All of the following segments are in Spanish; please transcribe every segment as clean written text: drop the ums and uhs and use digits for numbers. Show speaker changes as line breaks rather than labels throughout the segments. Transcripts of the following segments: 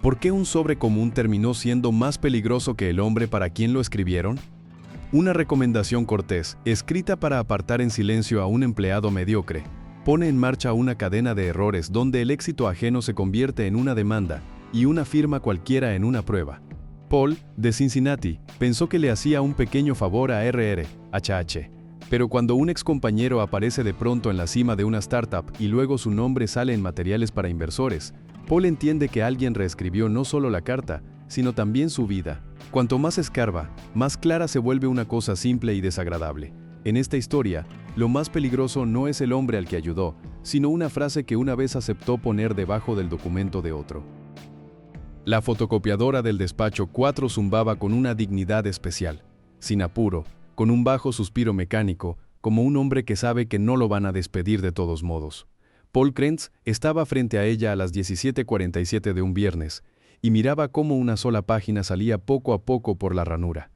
¿Por qué un sobre común terminó siendo más peligroso que el hombre para quien lo escribieron? Una recomendación cortés, escrita para apartar en silencio a un empleado mediocre, pone en marcha una cadena de errores donde el éxito ajeno se convierte en una demanda y una firma cualquiera en una prueba. Paul, de Cincinnati, pensó que le hacía un pequeño favor a RR.HH. Pero cuando un excompañero aparece de pronto en la cima de una startup y luego su nombre sale en materiales para inversores, Paul entiende que alguien reescribió no solo la carta, sino también su vida. Cuanto más escarba, más clara se vuelve una cosa simple y desagradable. En esta historia, lo más peligroso no es el hombre al que ayudó, sino una frase que una vez aceptó poner debajo del documento de otro. La fotocopiadora del despacho 4 zumbaba con una dignidad especial, sin apuro, con un bajo suspiro mecánico, como un hombre que sabe que no lo van a despedir de todos modos. Paul Krentz estaba frente a ella a las 17:47 de un viernes, y miraba cómo una sola página salía poco a poco por la ranura.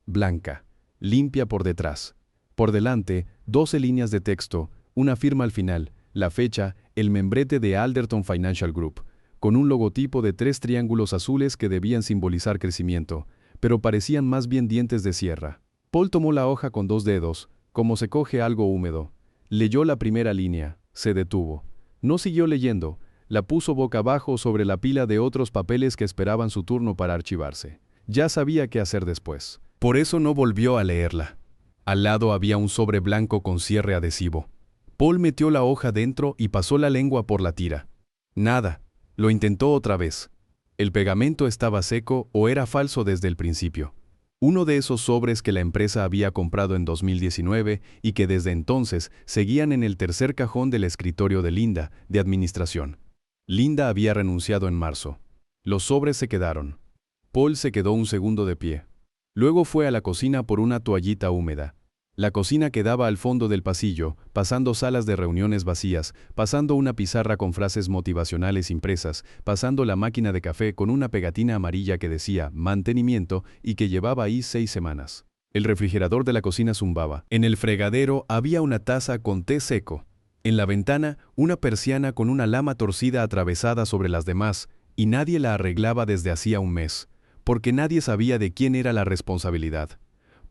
Blanca, limpia por detrás. Por delante, 12 líneas de texto, una firma al final, la fecha, el membrete de Alderton Financial Group, con un logotipo de 3 triángulos azules que debían simbolizar crecimiento, pero parecían más bien dientes de sierra. Paul tomó la hoja con 2 dedos, como se coge algo húmedo. Leyó la primera línea, se detuvo. No siguió leyendo, la puso boca abajo sobre la pila de otros papeles que esperaban su turno para archivarse. Ya sabía qué hacer después. Por eso no volvió a leerla. Al lado había un sobre blanco con cierre adhesivo. Paul metió la hoja dentro y pasó la lengua por la tira. Nada. Lo intentó otra vez. El pegamento estaba seco o era falso desde el principio. Uno de esos sobres que la empresa había comprado en 2019 y que desde entonces seguían en el tercer cajón del escritorio de Linda, de administración. Linda había renunciado en marzo. Los sobres se quedaron. Paul se quedó un segundo de pie. Luego fue a la cocina por una toallita húmeda. La cocina quedaba al fondo del pasillo, pasando salas de reuniones vacías, pasando una pizarra con frases motivacionales impresas, pasando la máquina de café con una pegatina amarilla que decía «mantenimiento» y que llevaba ahí 6 semanas. El refrigerador de la cocina zumbaba. En el fregadero había una taza con té seco. En la ventana, una persiana con una lama torcida atravesada sobre las demás, y nadie la arreglaba desde hacía un mes, porque nadie sabía de quién era la responsabilidad.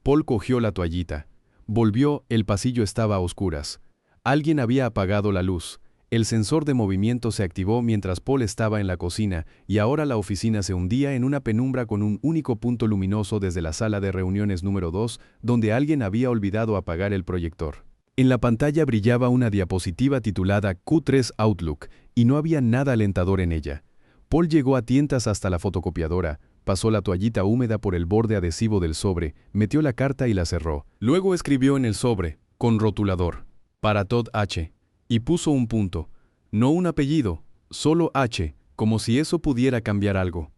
Paul cogió la toallita. Volvió, el pasillo estaba a oscuras. Alguien había apagado la luz. El sensor de movimiento se activó mientras Paul estaba en la cocina y ahora la oficina se hundía en una penumbra con un único punto luminoso desde la sala de reuniones número 2, donde alguien había olvidado apagar el proyector. En la pantalla brillaba una diapositiva titulada Q3 Outlook y no había nada alentador en ella. Paul llegó a tientas hasta la fotocopiadora. Pasó la toallita húmeda por el borde adhesivo del sobre, metió la carta y la cerró. Luego escribió en el sobre, con rotulador, para Todd H. Y puso un punto. No un apellido, solo H, como si eso pudiera cambiar algo.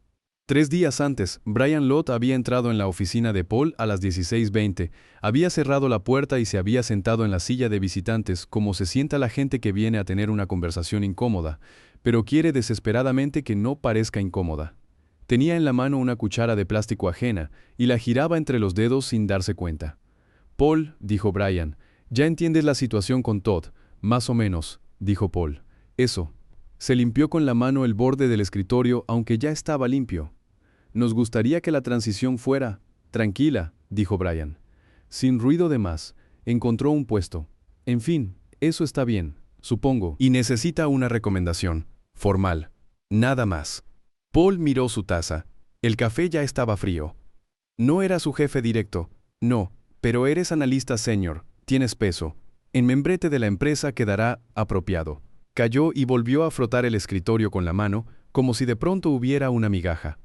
3 días antes, Brian Lott había entrado en la oficina de Paul a las 16:20, había cerrado la puerta y se había sentado en la silla de visitantes como se sienta la gente que viene a tener una conversación incómoda, pero quiere desesperadamente que no parezca incómoda. Tenía en la mano una cuchara de plástico ajena y la giraba entre los dedos sin darse cuenta. «Paul», dijo Brian, «ya entiendes la situación con Todd, más o menos», dijo Paul. «Eso». Se limpió con la mano el borde del escritorio aunque ya estaba limpio. «Nos gustaría que la transición fuera tranquila», dijo Brian. «Sin ruido de más. Encontró un puesto. En fin, eso está bien, supongo. Y necesita una recomendación. Formal. Nada más». Paul miró su taza. El café ya estaba frío. No era su jefe directo. No, pero eres analista senior. Tienes peso. En membrete de la empresa quedará apropiado. Cayó y volvió a frotar el escritorio con la mano, como si de pronto hubiera una migaja.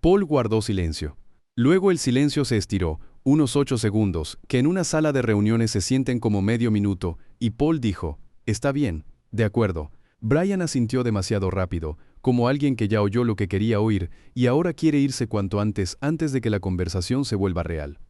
Paul guardó silencio. Luego el silencio se estiró, unos 8 segundos, que en una sala de reuniones se sienten como medio minuto, y Paul dijo, «Está bien, de acuerdo». Brian asintió demasiado rápido, como alguien que ya oyó lo que quería oír y ahora quiere irse cuanto antes de que la conversación se vuelva real.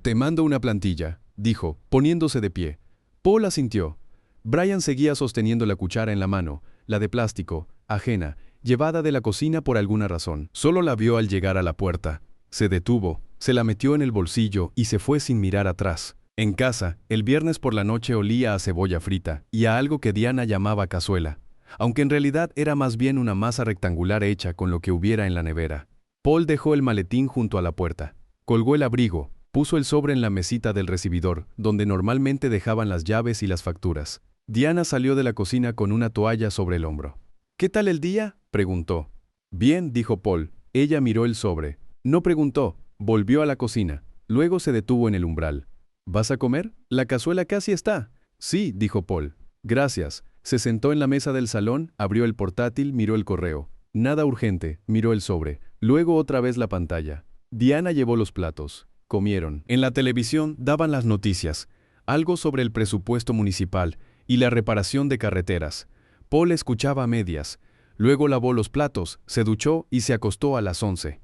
«Te mando una plantilla», dijo, poniéndose de pie. Paul asintió. Brian seguía sosteniendo la cuchara en la mano, la de plástico, ajena, llevada de la cocina por alguna razón. Solo la vio al llegar a la puerta. Se detuvo, se la metió en el bolsillo y se fue sin mirar atrás. En casa, el viernes por la noche olía a cebolla frita y a algo que Diana llamaba cazuela. aunque en realidad era más bien una masa rectangular hecha con lo que hubiera en la nevera. Paul dejó el maletín junto a la puerta. Colgó el abrigo, puso el sobre en la mesita del recibidor, donde normalmente dejaban las llaves y las facturas. Diana salió de la cocina con una toalla sobre el hombro. «¿Qué tal el día?», preguntó. «Bien», dijo Paul. Ella miró el sobre. No preguntó, volvió a la cocina. Luego se detuvo en el umbral. «¿Vas a comer? La cazuela casi está». «Sí», dijo Paul. «Gracias». Se sentó en la mesa del salón, abrió el portátil, miró el correo. Nada urgente, miró el sobre. Luego otra vez la pantalla. Diana llevó los platos. Comieron. En la televisión daban las noticias. Algo sobre el presupuesto municipal y la reparación de carreteras. Paul escuchaba a medias. Luego lavó los platos, se duchó y se acostó a las 11.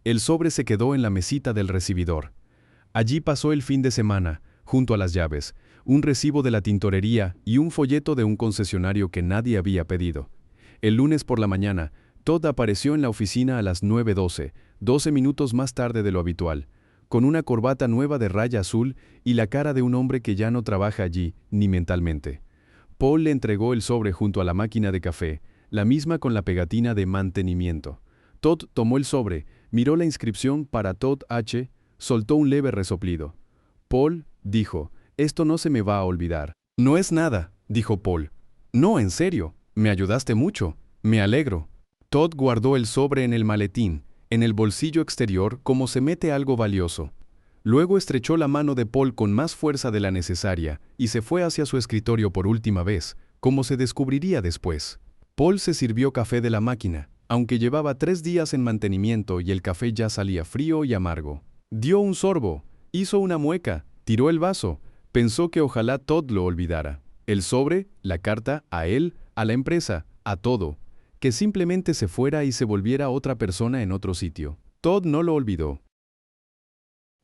El sobre se quedó en la mesita del recibidor. Allí pasó el fin de semana, junto a las llaves, un recibo de la tintorería y un folleto de un concesionario que nadie había pedido. El lunes por la mañana, Todd apareció en la oficina a las 9:12, 12 minutos más tarde de lo habitual, con una corbata nueva de raya azul y la cara de un hombre que ya no trabaja allí, ni mentalmente. Paul le entregó el sobre junto a la máquina de café, la misma con la pegatina de mantenimiento. Todd tomó el sobre, miró la inscripción para Todd H., soltó un leve resoplido. «Paul», dijo, «esto no se me va a olvidar». «No es nada», dijo Paul. «No, en serio, me ayudaste mucho. Me alegro». Todd guardó el sobre en el maletín, en el bolsillo exterior como se mete algo valioso. Luego estrechó la mano de Paul con más fuerza de la necesaria y se fue hacia su escritorio por última vez, como se descubriría después. Paul se sirvió café de la máquina, aunque llevaba 3 días en mantenimiento y el café ya salía frío y amargo. Dio un sorbo, hizo una mueca, tiró el vaso, pensó que ojalá Todd lo olvidara. El sobre, la carta, a él, a la empresa, a todo. Que simplemente se fuera y se volviera otra persona en otro sitio. Todd no lo olvidó.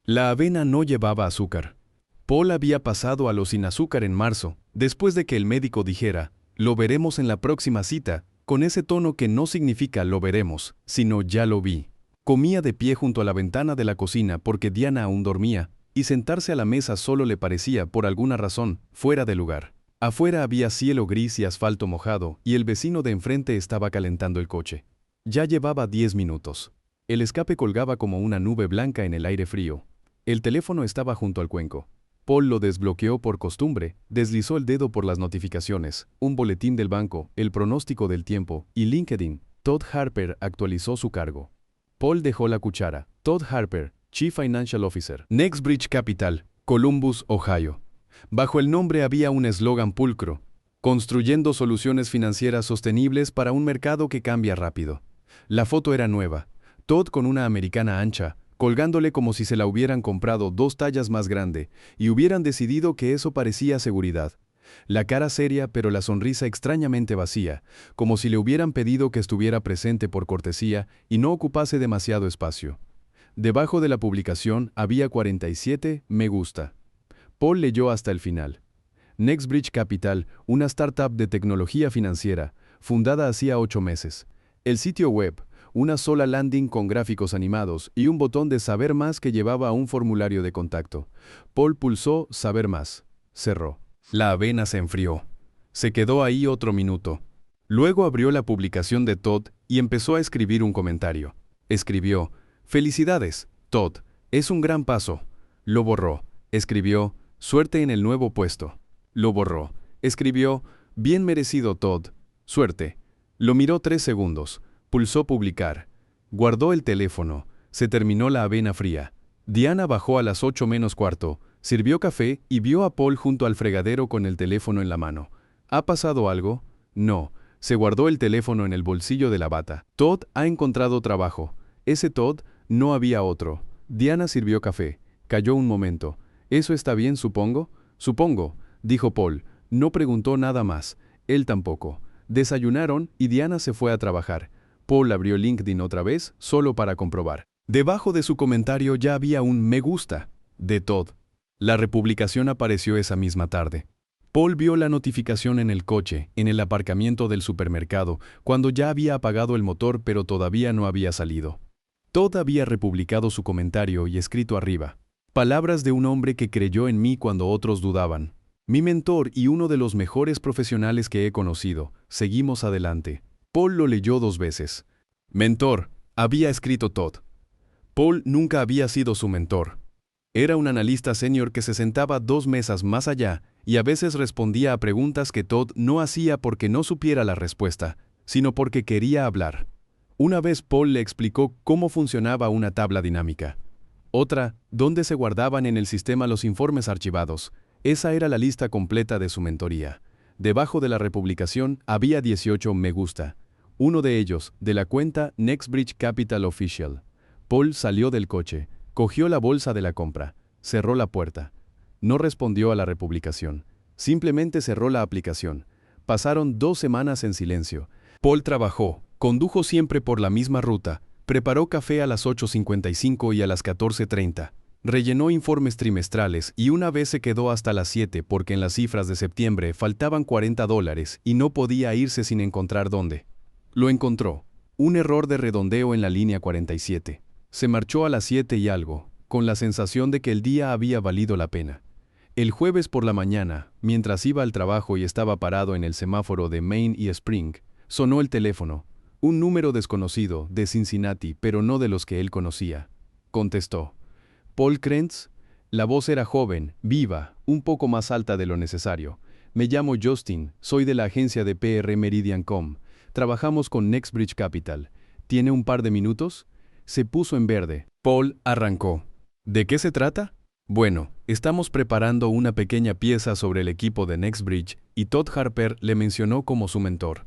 La avena no llevaba azúcar. Paul había pasado a lo sin azúcar en marzo, después de que el médico dijera, «Lo veremos en la próxima cita», con ese tono que no significa «lo veremos», sino «ya lo vi». Comía de pie junto a la ventana de la cocina porque Diana aún dormía, y sentarse a la mesa solo le parecía, por alguna razón, fuera de lugar. Afuera había cielo gris y asfalto mojado, y el vecino de enfrente estaba calentando el coche. Ya llevaba 10 minutos. El escape colgaba como una nube blanca en el aire frío. El teléfono estaba junto al cuenco. Paul lo desbloqueó por costumbre, deslizó el dedo por las notificaciones, un boletín del banco, el pronóstico del tiempo y LinkedIn. Todd Harper actualizó su cargo. Paul dejó la cuchara. Todd Harper, Chief Financial Officer, Nexbridge Capital, Columbus, Ohio. Bajo el nombre había un eslogan pulcro: construyendo soluciones financieras sostenibles para un mercado que cambia rápido. La foto era nueva. Todd con una americana ancha, colgándole como si se la hubieran comprado 2 tallas más grande, y hubieran decidido que eso parecía seguridad. La cara seria pero la sonrisa extrañamente vacía, como si le hubieran pedido que estuviera presente por cortesía y no ocupase demasiado espacio. Debajo de la publicación había 47 me gusta. Paul leyó hasta el final. Nexbridge Capital, una startup de tecnología financiera, fundada hacía 8 meses. El sitio web, una sola landing con gráficos animados y un botón de saber más que llevaba a un formulario de contacto. Paul pulsó saber más. Cerró. La avena se enfrió. Se quedó ahí otro minuto. Luego abrió la publicación de Todd y empezó a escribir un comentario. Escribió: «Felicidades, Todd, es un gran paso». Lo borró. Escribió: «Suerte en el nuevo puesto». Lo borró. Escribió: «Bien merecido, Todd. Suerte». Lo miró 3 segundos. Pulsó publicar. Guardó el teléfono. Se terminó la avena fría. Diana bajó a las 8 menos cuarto, sirvió café y vio a Paul junto al fregadero con el teléfono en la mano. ¿Ha pasado algo? No. Se guardó el teléfono en el bolsillo de la bata. Todd ha encontrado trabajo. Ese Todd, no había otro. Diana sirvió café. Calló un momento. «¿Eso está bien, supongo?» «Supongo», dijo Paul. No preguntó nada más. Él tampoco. Desayunaron y Diana se fue a trabajar. Paul abrió LinkedIn otra vez, solo para comprobar. Debajo de su comentario ya había un me gusta de Todd. La republicación apareció esa misma tarde. Paul vio la notificación en el coche, en el aparcamiento del supermercado, cuando ya había apagado el motor pero todavía no había salido. Todd había republicado su comentario y escrito arriba: «Palabras de un hombre que creyó en mí cuando otros dudaban. Mi mentor y uno de los mejores profesionales que he conocido. Seguimos adelante. Paul lo leyó 2 veces. Mentor, había escrito Todd. Paul nunca había sido su mentor. Era un analista senior que se sentaba 2 mesas más allá y a veces respondía a preguntas que Todd no hacía porque no supiera la respuesta, sino porque quería hablar. Una vez Paul le explicó cómo funcionaba una tabla dinámica. Otra, dónde se guardaban en el sistema los informes archivados. Esa era la lista completa de su mentoría. Debajo de la republicación había 18 me gusta. Uno de ellos, de la cuenta Nextbridge Capital Official. Paul salió del coche, cogió la bolsa de la compra, cerró la puerta. No respondió a la republicación. Simplemente cerró la aplicación. Pasaron 2 semanas en silencio. Paul trabajó, condujo siempre por la misma ruta, preparó café a las 8:55 y a las 14:30. Rellenó informes trimestrales y una vez se quedó hasta las 7 porque en las cifras de septiembre faltaban $40 y no podía irse sin encontrar dónde. Lo encontró. Un error de redondeo en la línea 47. Se marchó a las 7 y algo, con la sensación de que el día había valido la pena. El jueves por la mañana, mientras iba al trabajo y estaba parado en el semáforo de Main y Spring, sonó el teléfono. Un número desconocido, de Cincinnati, pero no de los que él conocía. Contestó. ¿Paul Krentz? La voz era joven, viva, un poco más alta de lo necesario. Me llamo Justin, soy de la agencia de PR Meridian.com. Trabajamos con Nextbridge Capital. ¿Tiene un par de minutos? Se puso en verde. Paul arrancó. ¿De qué se trata? Bueno, estamos preparando una pequeña pieza sobre el equipo de Nextbridge y Todd Harper le mencionó como su mentor.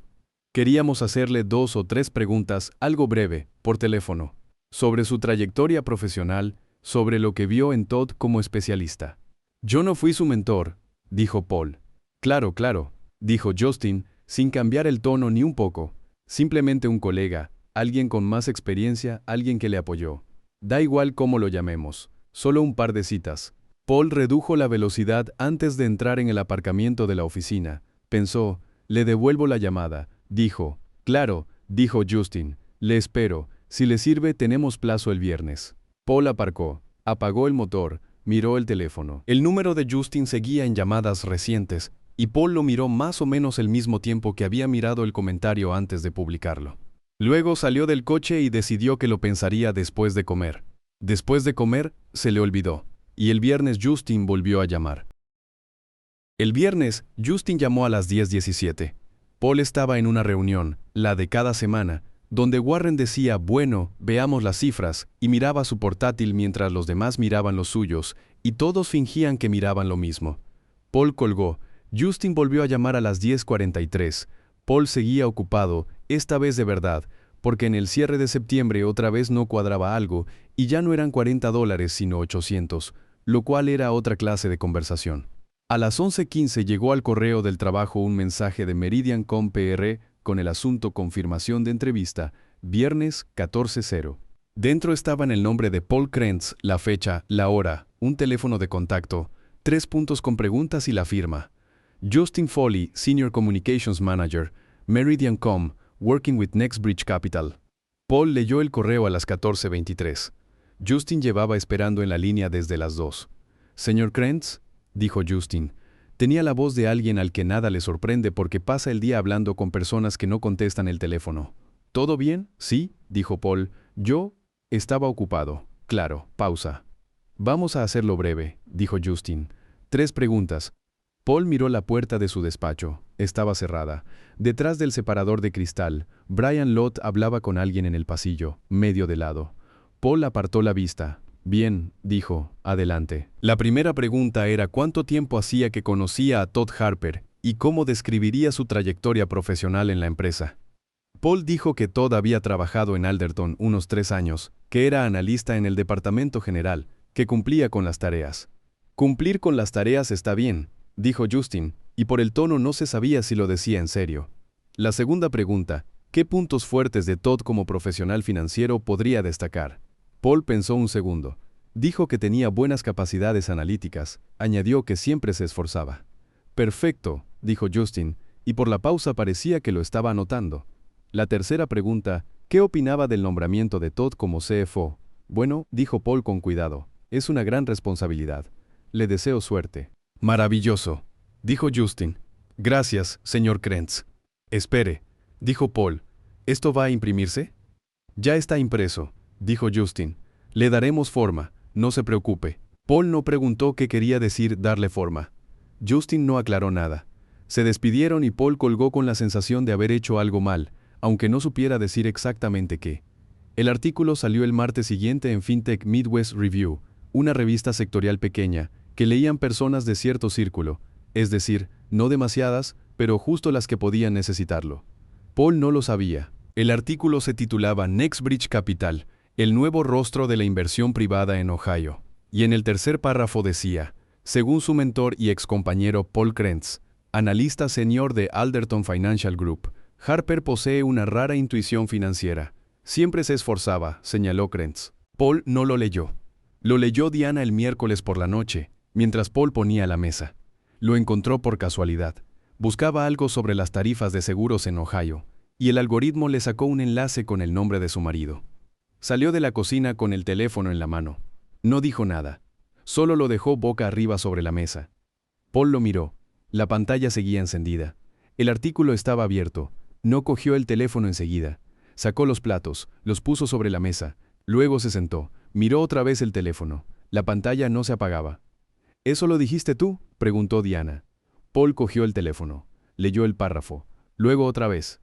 Queríamos hacerle 2 o 3 preguntas, algo breve, por teléfono, sobre su trayectoria profesional, sobre lo que vio en Todd como especialista. Yo no fui su mentor, dijo Paul. Claro, dijo Justin, sin cambiar el tono ni un poco. Simplemente un colega, alguien con más experiencia, alguien que le apoyó. Da igual cómo lo llamemos, solo un par de citas. Paul redujo la velocidad antes de entrar en el aparcamiento de la oficina. Pensó, le devuelvo la llamada. Dijo, claro, dijo Justin, le espero, si le sirve tenemos plazo el viernes. Paul aparcó, apagó el motor, miró el teléfono. El número de Justin seguía en llamadas recientes, y Paul lo miró más o menos el mismo tiempo que había mirado el comentario antes de publicarlo. Luego salió del coche y decidió que lo pensaría después de comer. Después de comer, se le olvidó, y el viernes Justin volvió a llamar. El viernes, Justin llamó a las 10:17. Paul estaba en una reunión, la de cada semana, donde Warren decía, bueno, veamos las cifras, y miraba su portátil mientras los demás miraban los suyos, y todos fingían que miraban lo mismo. Paul colgó. Justin volvió a llamar a las 10:43. Paul seguía ocupado, esta vez de verdad, porque en el cierre de septiembre otra vez no cuadraba algo, y ya no eran $40 sino 800, lo cual era otra clase de conversación. A las 11:15 llegó al correo del trabajo un mensaje de Meridian.com PR con el asunto confirmación de entrevista, viernes 14:00. Dentro estaban el nombre de Paul Krentz, la fecha, la hora, un teléfono de contacto, 3 puntos con preguntas y la firma. Justin Foley, Senior Communications Manager, Meridian.com, Working with Nextbridge Capital. Paul leyó el correo a las 14:23. Justin llevaba esperando en la línea desde las 2. Señor Krentz, dijo Justin. Tenía la voz de alguien al que nada le sorprende porque pasa el día hablando con personas que no contestan el teléfono. ¿Todo bien? Sí, dijo Paul. Yo estaba ocupado. Claro, pausa. Vamos a hacerlo breve, dijo Justin. 3 preguntas. Paul miró la puerta de su despacho. Estaba cerrada. Detrás del separador de cristal, Brian Lott hablaba con alguien en el pasillo, medio de lado. Paul apartó la vista. Bien, dijo, adelante. La primera pregunta era cuánto tiempo hacía que conocía a Todd Harper y cómo describiría su trayectoria profesional en la empresa. Paul dijo que Todd había trabajado en Alderton unos 3 años, que era analista en el departamento general, que cumplía con las tareas. Cumplir con las tareas está bien, dijo Justin, y por el tono no se sabía si lo decía en serio. La segunda pregunta, ¿qué puntos fuertes de Todd como profesional financiero podría destacar? Paul pensó un segundo. Dijo que tenía buenas capacidades analíticas, añadió que siempre se esforzaba. Perfecto, dijo Justin, y por la pausa parecía que lo estaba anotando. La tercera pregunta, ¿qué opinaba del nombramiento de Todd como CFO? Bueno, dijo Paul con cuidado, es una gran responsabilidad. Le deseo suerte. Maravilloso. dijo Justin. Gracias, señor Krentz. Espere, dijo Paul. ¿Esto va a imprimirse? Ya está impreso, dijo Justin. Le daremos forma, no se preocupe. Paul no preguntó qué quería decir darle forma. Justin no aclaró nada. Se despidieron y Paul colgó con la sensación de haber hecho algo mal, aunque no supiera decir exactamente qué. El artículo salió el martes siguiente en FinTech Midwest Review, una revista sectorial pequeña, que leían personas de cierto círculo, es decir, no demasiadas, pero justo las que podían necesitarlo. Paul no lo sabía. El artículo se titulaba Nexbridge Capital, el nuevo rostro de la inversión privada en Ohio. Y en el tercer párrafo decía, según su mentor y excompañero Paul Krentz, analista senior de Alderton Financial Group, Harper posee una rara intuición financiera. Siempre se esforzaba, señaló Krentz. Paul no lo leyó. Lo leyó Diana el miércoles por la noche, mientras Paul ponía la mesa. Lo encontró por casualidad. Buscaba algo sobre las tarifas de seguros en Ohio, y el algoritmo le sacó un enlace con el nombre de su marido. Salió de la cocina con el teléfono en la mano. No dijo nada. Solo lo dejó boca arriba sobre la mesa. Paul lo miró. La pantalla seguía encendida. El artículo estaba abierto. No cogió el teléfono enseguida. Sacó los platos, los puso sobre la mesa. Luego se sentó. Miró otra vez el teléfono. La pantalla no se apagaba. ¿Eso lo dijiste tú?, preguntó Diana. Paul cogió el teléfono. Leyó el párrafo. Luego otra vez.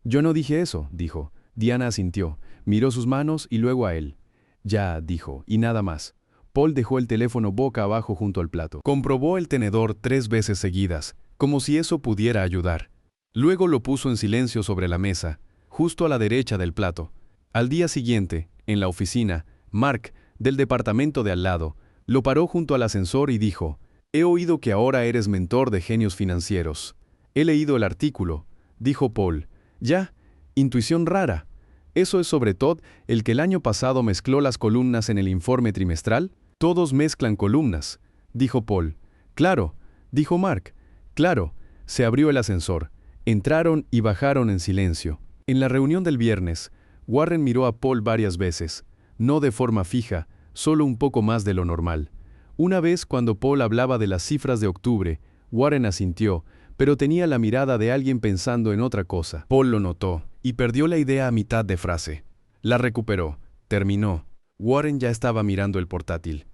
Yo no dije eso, dijo. Diana asintió. Miró sus manos y luego a él. Ya, dijo, y nada más. Paul dejó el teléfono boca abajo junto al plato. Comprobó el tenedor 3 veces seguidas, como si eso pudiera ayudar. Luego lo puso en silencio sobre la mesa, justo a la derecha del plato. Al día siguiente, en la oficina, Mark, del departamento de al lado, lo paró junto al ascensor y dijo, «He oído que ahora eres mentor de genios financieros. He leído el artículo», dijo Paul. «Ya, intuición rara. ¿Eso es sobre Todd, el que el año pasado mezcló las columnas en el informe trimestral?» «Todos mezclan columnas», dijo Paul. «Claro», dijo Mark. «Claro». Se abrió el ascensor. Entraron y bajaron en silencio. En la reunión del viernes, Warren miró a Paul varias veces, no de forma fija, solo un poco más de lo normal. Una vez cuando Paul hablaba de las cifras de octubre, Warren asintió, pero tenía la mirada de alguien pensando en otra cosa. Paul lo notó, y perdió la idea a mitad de frase. La recuperó. Terminó. Warren ya estaba mirando el portátil.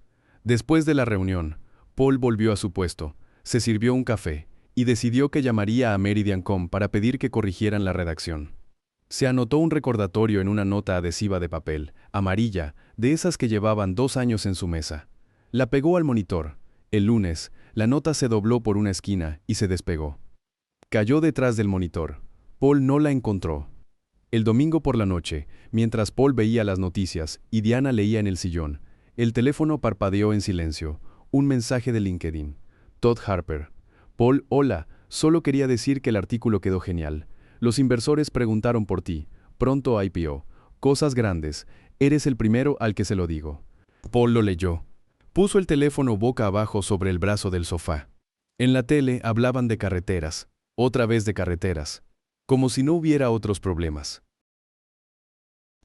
Después de la reunión, Paul volvió a su puesto, se sirvió un café, y decidió que llamaría a Meridian.com para pedir que corrigieran la redacción. Se anotó un recordatorio en una nota adhesiva de papel, amarilla, de esas que llevaban 2 años en su mesa. La pegó al monitor. El lunes, la nota se dobló por una esquina y se despegó. Cayó detrás del monitor. Paul no la encontró. El domingo por la noche, mientras Paul veía las noticias y Diana leía en el sillón, el teléfono parpadeó en silencio. Un mensaje de LinkedIn. Todd Harper. Paul, hola, solo quería decir que el artículo quedó genial. Los inversores preguntaron por ti. Pronto IPO. Cosas grandes. Eres el primero al que se lo digo. Paul lo leyó. Puso el teléfono boca abajo sobre el brazo del sofá. En la tele hablaban de carreteras. Otra vez de carreteras. Como si no hubiera otros problemas.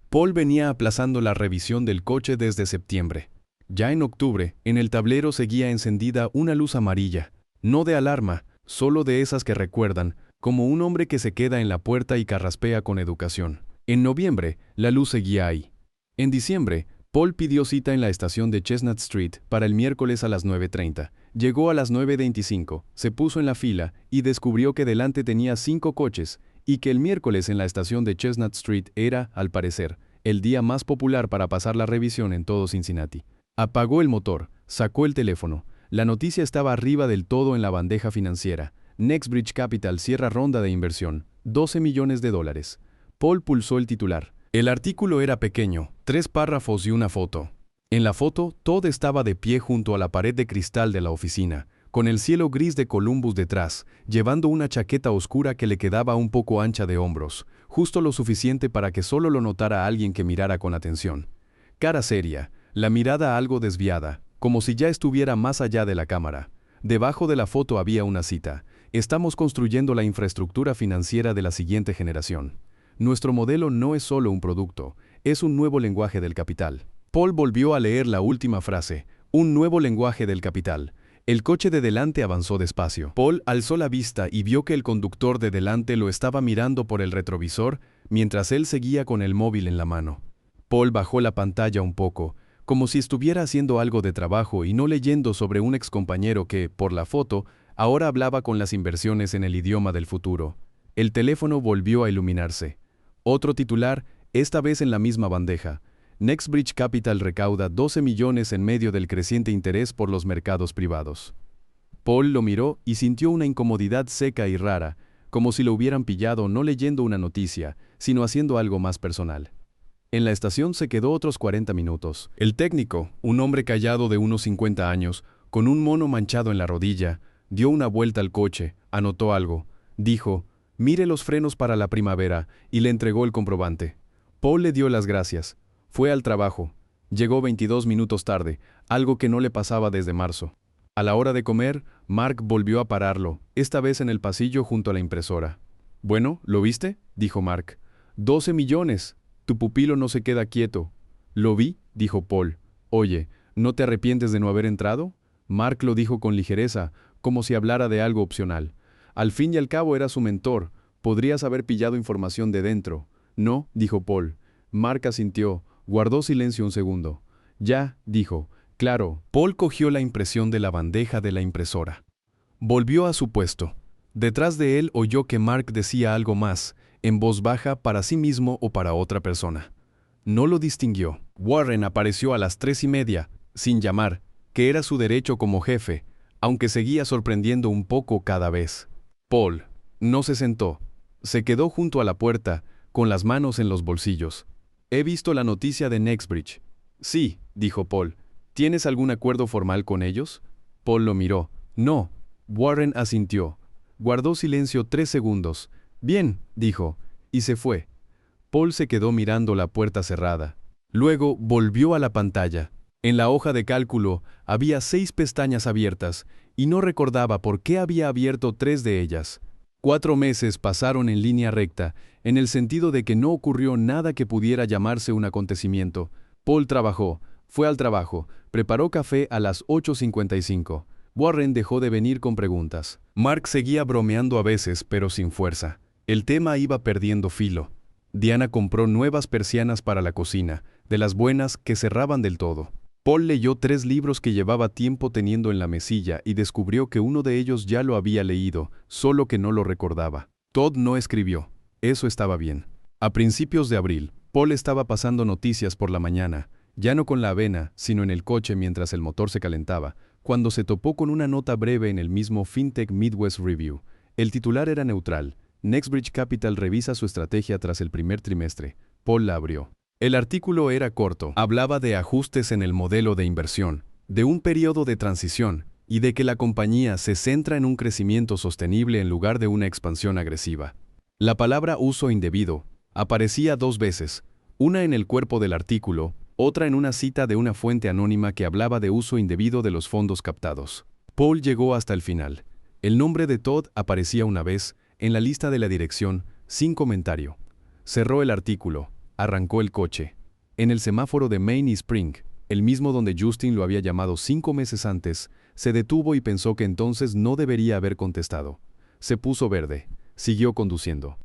Paul venía aplazando la revisión del coche desde septiembre. Ya en octubre, en el tablero seguía encendida una luz amarilla. No de alarma, solo de esas que recuerdan, como un hombre que se queda en la puerta y carraspea con educación. En noviembre, la luz seguía ahí. En diciembre, Paul pidió cita en la estación de Chestnut Street para el miércoles a las 9:30. Llegó a las 9:25, se puso en la fila y descubrió que delante tenía 5 coches y que el miércoles en la estación de Chestnut Street era, al parecer, el día más popular para pasar la revisión en todo Cincinnati. Apagó el motor, sacó el teléfono. La noticia estaba arriba del todo en la bandeja financiera. Nexbridge Capital cierra ronda de inversión, $12 millones. Paul pulsó el titular. El artículo era pequeño, 3 párrafos y una foto. En la foto, Todd estaba de pie junto a la pared de cristal de la oficina, con el cielo gris de Columbus detrás, llevando una chaqueta oscura que le quedaba un poco ancha de hombros, justo lo suficiente para que solo lo notara alguien que mirara con atención. Cara seria, la mirada algo desviada, como si ya estuviera más allá de la cámara. Debajo de la foto había una cita. Estamos construyendo la infraestructura financiera de la siguiente generación. Nuestro modelo no es solo un producto, es un nuevo lenguaje del capital. Paul volvió a leer la última frase, un nuevo lenguaje del capital. El coche de delante avanzó despacio. Paul alzó la vista y vio que el conductor de delante lo estaba mirando por el retrovisor mientras él seguía con el móvil en la mano. Paul bajó la pantalla un poco, como si estuviera haciendo algo de trabajo y no leyendo sobre un excompañero que, por la foto, ahora hablaba con las inversiones en el idioma del futuro. El teléfono volvió a iluminarse. Otro titular, esta vez en la misma bandeja. Nextbridge Capital recauda 12 millones en medio del creciente interés por los mercados privados. Paul lo miró y sintió una incomodidad seca y rara, como si lo hubieran pillado no leyendo una noticia, sino haciendo algo más personal. En la estación se quedó otros 40 minutos. El técnico, un hombre callado de unos 50 años, con un mono manchado en la rodilla, dio una vuelta al coche, anotó algo, dijo, «Mire los frenos para la primavera», y le entregó el comprobante. Paul le dio las gracias. Fue al trabajo. Llegó 22 minutos tarde, algo que no le pasaba desde marzo. A la hora de comer, Mark volvió a pararlo, esta vez en el pasillo junto a la impresora. «Bueno, ¿lo viste?», dijo Mark. «12 millones. Tu pupilo no se queda quieto». «Lo vi», dijo Paul. «Oye, ¿no te arrepientes de no haber entrado?». Mark lo dijo con ligereza, como si hablara de algo opcional. Al fin y al cabo era su mentor. Podrías haber pillado información de dentro. «No», dijo Paul. Mark asintió. Guardó silencio un segundo. «Ya», dijo. «Claro». Paul cogió la impresión de la bandeja de la impresora. Volvió a su puesto. Detrás de él oyó que Mark decía algo más, en voz baja para sí mismo o para otra persona. No lo distinguió. Warren apareció a las 3:30, sin llamar, que era su derecho como jefe, aunque seguía sorprendiendo un poco cada vez. Paul no se sentó. Se quedó junto a la puerta, con las manos en los bolsillos. «He visto la noticia de Nextbridge». «Sí», dijo Paul. «¿Tienes algún acuerdo formal con ellos?». Paul lo miró. «No». Warren asintió. Guardó silencio 3 segundos. «Bien», dijo, y se fue. Paul se quedó mirando la puerta cerrada. Luego volvió a la pantalla. En la hoja de cálculo había 6 pestañas abiertas, y no recordaba por qué había abierto 3 de ellas. 4 meses pasaron en línea recta, en el sentido de que no ocurrió nada que pudiera llamarse un acontecimiento. Paul trabajó, fue al trabajo, preparó café a las 8:55. Warren dejó de venir con preguntas. Mark seguía bromeando a veces, pero sin fuerza. El tema iba perdiendo filo. Diana compró nuevas persianas para la cocina, de las buenas que cerraban del todo. Paul leyó 3 libros que llevaba tiempo teniendo en la mesilla y descubrió que uno de ellos ya lo había leído, solo que no lo recordaba. Todd no escribió. Eso estaba bien. A principios de abril, Paul estaba pasando noticias por la mañana, ya no con la avena, sino en el coche mientras el motor se calentaba, cuando se topó con una nota breve en el mismo FinTech Midwest Review. El titular era neutral. Nextbridge Capital revisa su estrategia tras el primer trimestre. Paul la abrió. El artículo era corto. Hablaba de ajustes en el modelo de inversión, de un periodo de transición y de que la compañía se centra en un crecimiento sostenible en lugar de una expansión agresiva. La palabra uso indebido aparecía 2 veces, una en el cuerpo del artículo, otra en una cita de una fuente anónima que hablaba de uso indebido de los fondos captados. Paul llegó hasta el final. El nombre de Todd aparecía una vez en la lista de la dirección, sin comentario. Cerró el artículo. Arrancó el coche. En el semáforo de Main y Spring, el mismo donde Justin lo había llamado 5 meses antes, se detuvo y pensó que entonces no debería haber contestado. Se puso verde. Siguió conduciendo.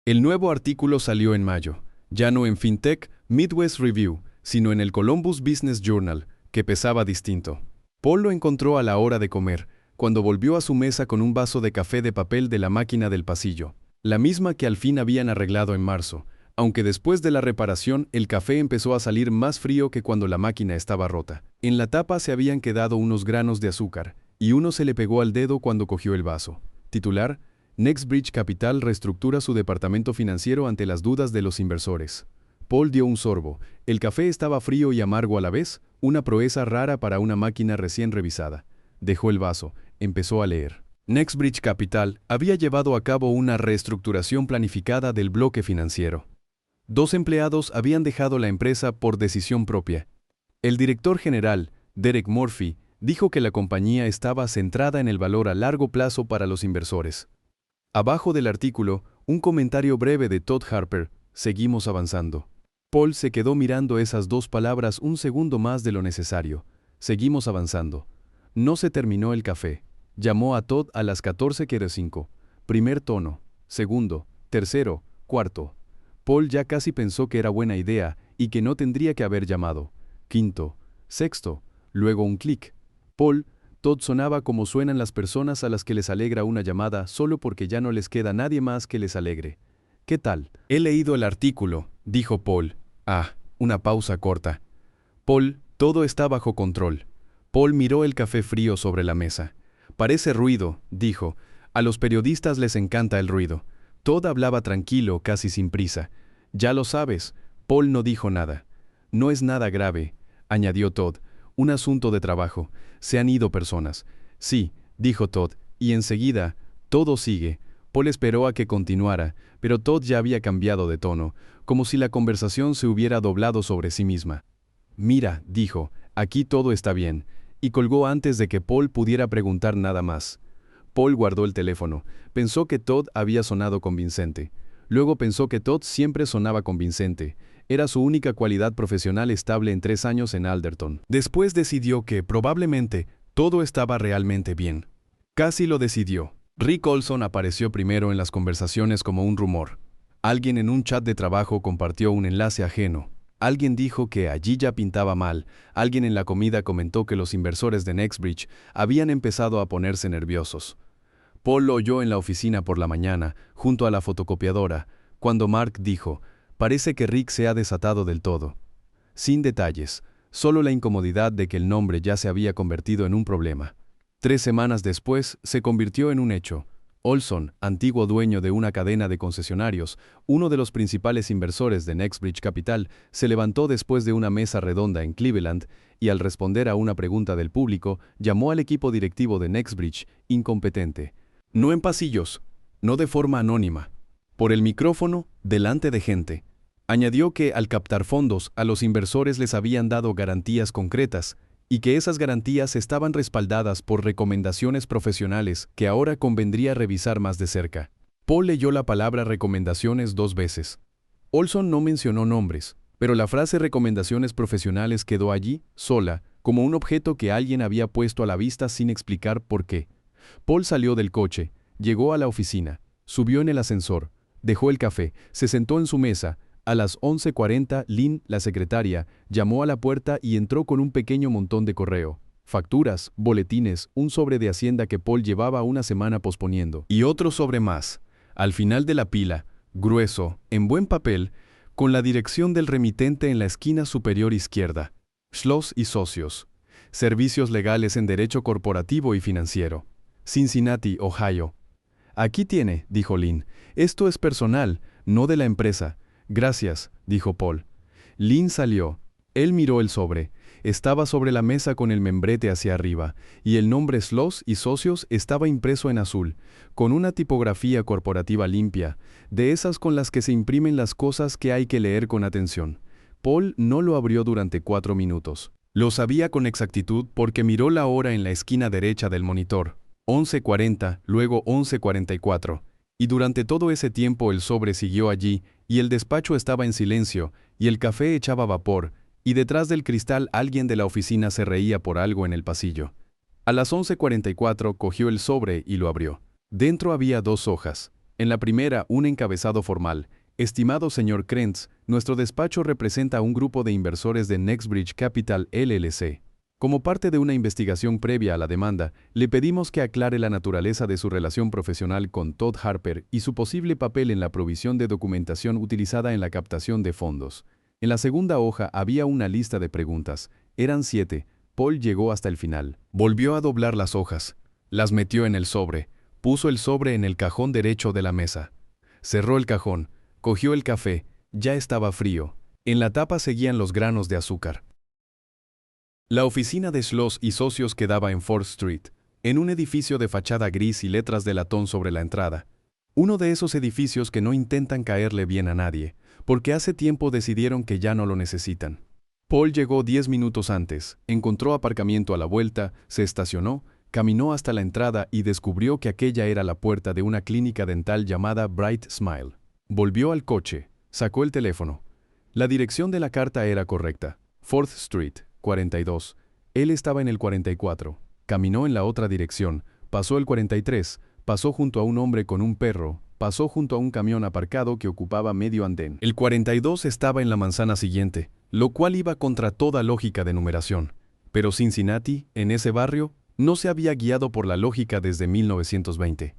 El nuevo artículo salió en mayo, ya no en FinTech Midwest Review, sino en el Columbus Business Journal, que pesaba distinto. Paul lo encontró a la hora de comer, cuando volvió a su mesa con un vaso de café de papel de la máquina del pasillo, la misma que al fin habían arreglado en marzo, aunque después de la reparación el café empezó a salir más frío que cuando la máquina estaba rota. En la tapa se habían quedado unos granos de azúcar, y uno se le pegó al dedo cuando cogió el vaso. Titular: Nextbridge Capital reestructura su departamento financiero ante las dudas de los inversores. Paul dio un sorbo. El café estaba frío y amargo a la vez, una proeza rara para una máquina recién revisada. Dejó el vaso, empezó a leer. Nextbridge Capital había llevado a cabo una reestructuración planificada del bloque financiero. 2 empleados habían dejado la empresa por decisión propia. El director general, Derek Murphy, dijo que la compañía estaba centrada en el valor a largo plazo para los inversores. Abajo del artículo, un comentario breve de Todd Harper: seguimos avanzando. Paul se quedó mirando esas 2 palabras un segundo más de lo necesario. Seguimos avanzando. No se terminó el café. Llamó a Todd a las 14:05. Primer tono, segundo, tercero, cuarto. Paul ya casi pensó que era buena idea y que no tendría que haber llamado. Quinto, sexto, luego un clic. Paul, Todd sonaba como suenan las personas a las que les alegra una llamada solo porque ya no les queda nadie más que les alegre. ¿Qué tal? He leído el artículo, dijo Paul. Ah, una pausa corta. Paul, todo está bajo control. Paul miró el café frío sobre la mesa. Parece ruido, dijo. A los periodistas les encanta el ruido. Todd hablaba tranquilo, casi sin prisa. Ya lo sabes. Paul no dijo nada. No es nada grave, añadió Todd. Un asunto de trabajo. Se han ido personas. Sí, dijo Todd, y enseguida, todo sigue. Paul esperó a que continuara, pero Todd ya había cambiado de tono, como si la conversación se hubiera doblado sobre sí misma. Mira, dijo, aquí todo está bien, y colgó antes de que Paul pudiera preguntar nada más. Paul guardó el teléfono. Pensó que Todd había sonado convincente. Luego pensó que Todd siempre sonaba convincente. Era su única cualidad profesional estable en 3 años en Alderton. Después decidió que, probablemente, todo estaba realmente bien. Casi lo decidió. Rick Olson apareció primero en las conversaciones como un rumor. Alguien en un chat de trabajo compartió un enlace ajeno. Alguien dijo que allí ya pintaba mal. Alguien en la comida comentó que los inversores de Nextbridge habían empezado a ponerse nerviosos. Paul lo oyó en la oficina por la mañana, junto a la fotocopiadora, cuando Mark dijo, parece que Rick se ha desatado del todo. Sin detalles, solo la incomodidad de que el nombre ya se había convertido en un problema. 3 semanas después, se convirtió en un hecho. Olson, antiguo dueño de una cadena de concesionarios, uno de los principales inversores de Nextbridge Capital, se levantó después de una mesa redonda en Cleveland y al responder a una pregunta del público, llamó al equipo directivo de Nextbridge incompetente. No en pasillos, no de forma anónima, por el micrófono, delante de gente. Añadió que al captar fondos, a los inversores les habían dado garantías concretas, y que esas garantías estaban respaldadas por recomendaciones profesionales que ahora convendría revisar más de cerca. Paul leyó la palabra recomendaciones 2 veces. Olson no mencionó nombres, pero la frase recomendaciones profesionales quedó allí, sola, como un objeto que alguien había puesto a la vista sin explicar por qué. Paul salió del coche, llegó a la oficina, subió en el ascensor, dejó el café, se sentó en su mesa. A las 11:40, Lynn, la secretaria, llamó a la puerta y entró con un pequeño montón de correo. Facturas, boletines, un sobre de Hacienda que Paul llevaba una semana posponiendo. Y otro sobre más. Al final de la pila, grueso, en buen papel, con la dirección del remitente en la esquina superior izquierda. Schloss y Socios. Servicios legales en derecho corporativo y financiero. Cincinnati, Ohio. Aquí tiene, dijo Lynn. Esto es personal, no de la empresa. Gracias, dijo Paul. Lynn salió. Él miró el sobre. Estaba sobre la mesa con el membrete hacia arriba, y el nombre Schloss y Socios estaba impreso en azul, con una tipografía corporativa limpia, de esas con las que se imprimen las cosas que hay que leer con atención. Paul no lo abrió durante 4 minutos. Lo sabía con exactitud porque miró la hora en la esquina derecha del monitor. 11:40, luego 11:44. Y durante todo ese tiempo el sobre siguió allí, y el despacho estaba en silencio, y el café echaba vapor, y detrás del cristal alguien de la oficina se reía por algo en el pasillo. A las 11:44 cogió el sobre y lo abrió. Dentro había 2 hojas. En la primera, un encabezado formal. Estimado señor Krentz, nuestro despacho representa a un grupo de inversores de Nextbridge Capital LLC. Como parte de una investigación previa a la demanda, le pedimos que aclare la naturaleza de su relación profesional con Todd Harper y su posible papel en la provisión de documentación utilizada en la captación de fondos. En la segunda hoja había una lista de preguntas. Eran 7. Paul llegó hasta el final. Volvió a doblar las hojas. Las metió en el sobre. Puso el sobre en el cajón derecho de la mesa. Cerró el cajón. Cogió el café. Ya estaba frío. En la tapa seguían los granos de azúcar. La oficina de Schloss y Socios quedaba en 4th Street, en un edificio de fachada gris y letras de latón sobre la entrada. Uno de esos edificios que no intentan caerle bien a nadie, porque hace tiempo decidieron que ya no lo necesitan. Paul llegó 10 minutos antes, encontró aparcamiento a la vuelta, se estacionó, caminó hasta la entrada y descubrió que aquella era la puerta de una clínica dental llamada Bright Smile. Volvió al coche, sacó el teléfono. La dirección de la carta era correcta, 4th Street. 42. Él estaba en el 44. caminó en la otra dirección, pasó el 43, pasó junto a un hombre con un perro, pasó junto a un camión aparcado que ocupaba medio andén. El 42 estaba en la manzana siguiente, lo cual iba contra toda lógica de numeración. Pero Cincinnati, en ese barrio, no se había guiado por la lógica desde 1920.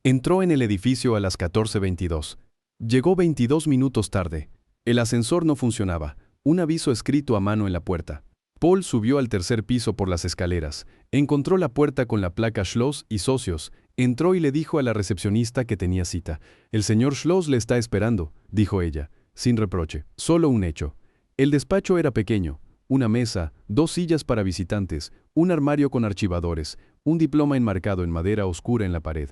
Entró en el edificio a las 14:22. Llegó 22 minutos tarde. El ascensor no funcionaba, un aviso escrito a mano en la puerta. Paul subió al tercer piso por las escaleras, encontró la puerta con la placa Schloss y Socios, entró y le dijo a la recepcionista que tenía cita. «El señor Schloss le está esperando», dijo ella, sin reproche, solo un hecho. El despacho era pequeño, una mesa, 2 sillas para visitantes, un armario con archivadores, un diploma enmarcado en madera oscura en la pared.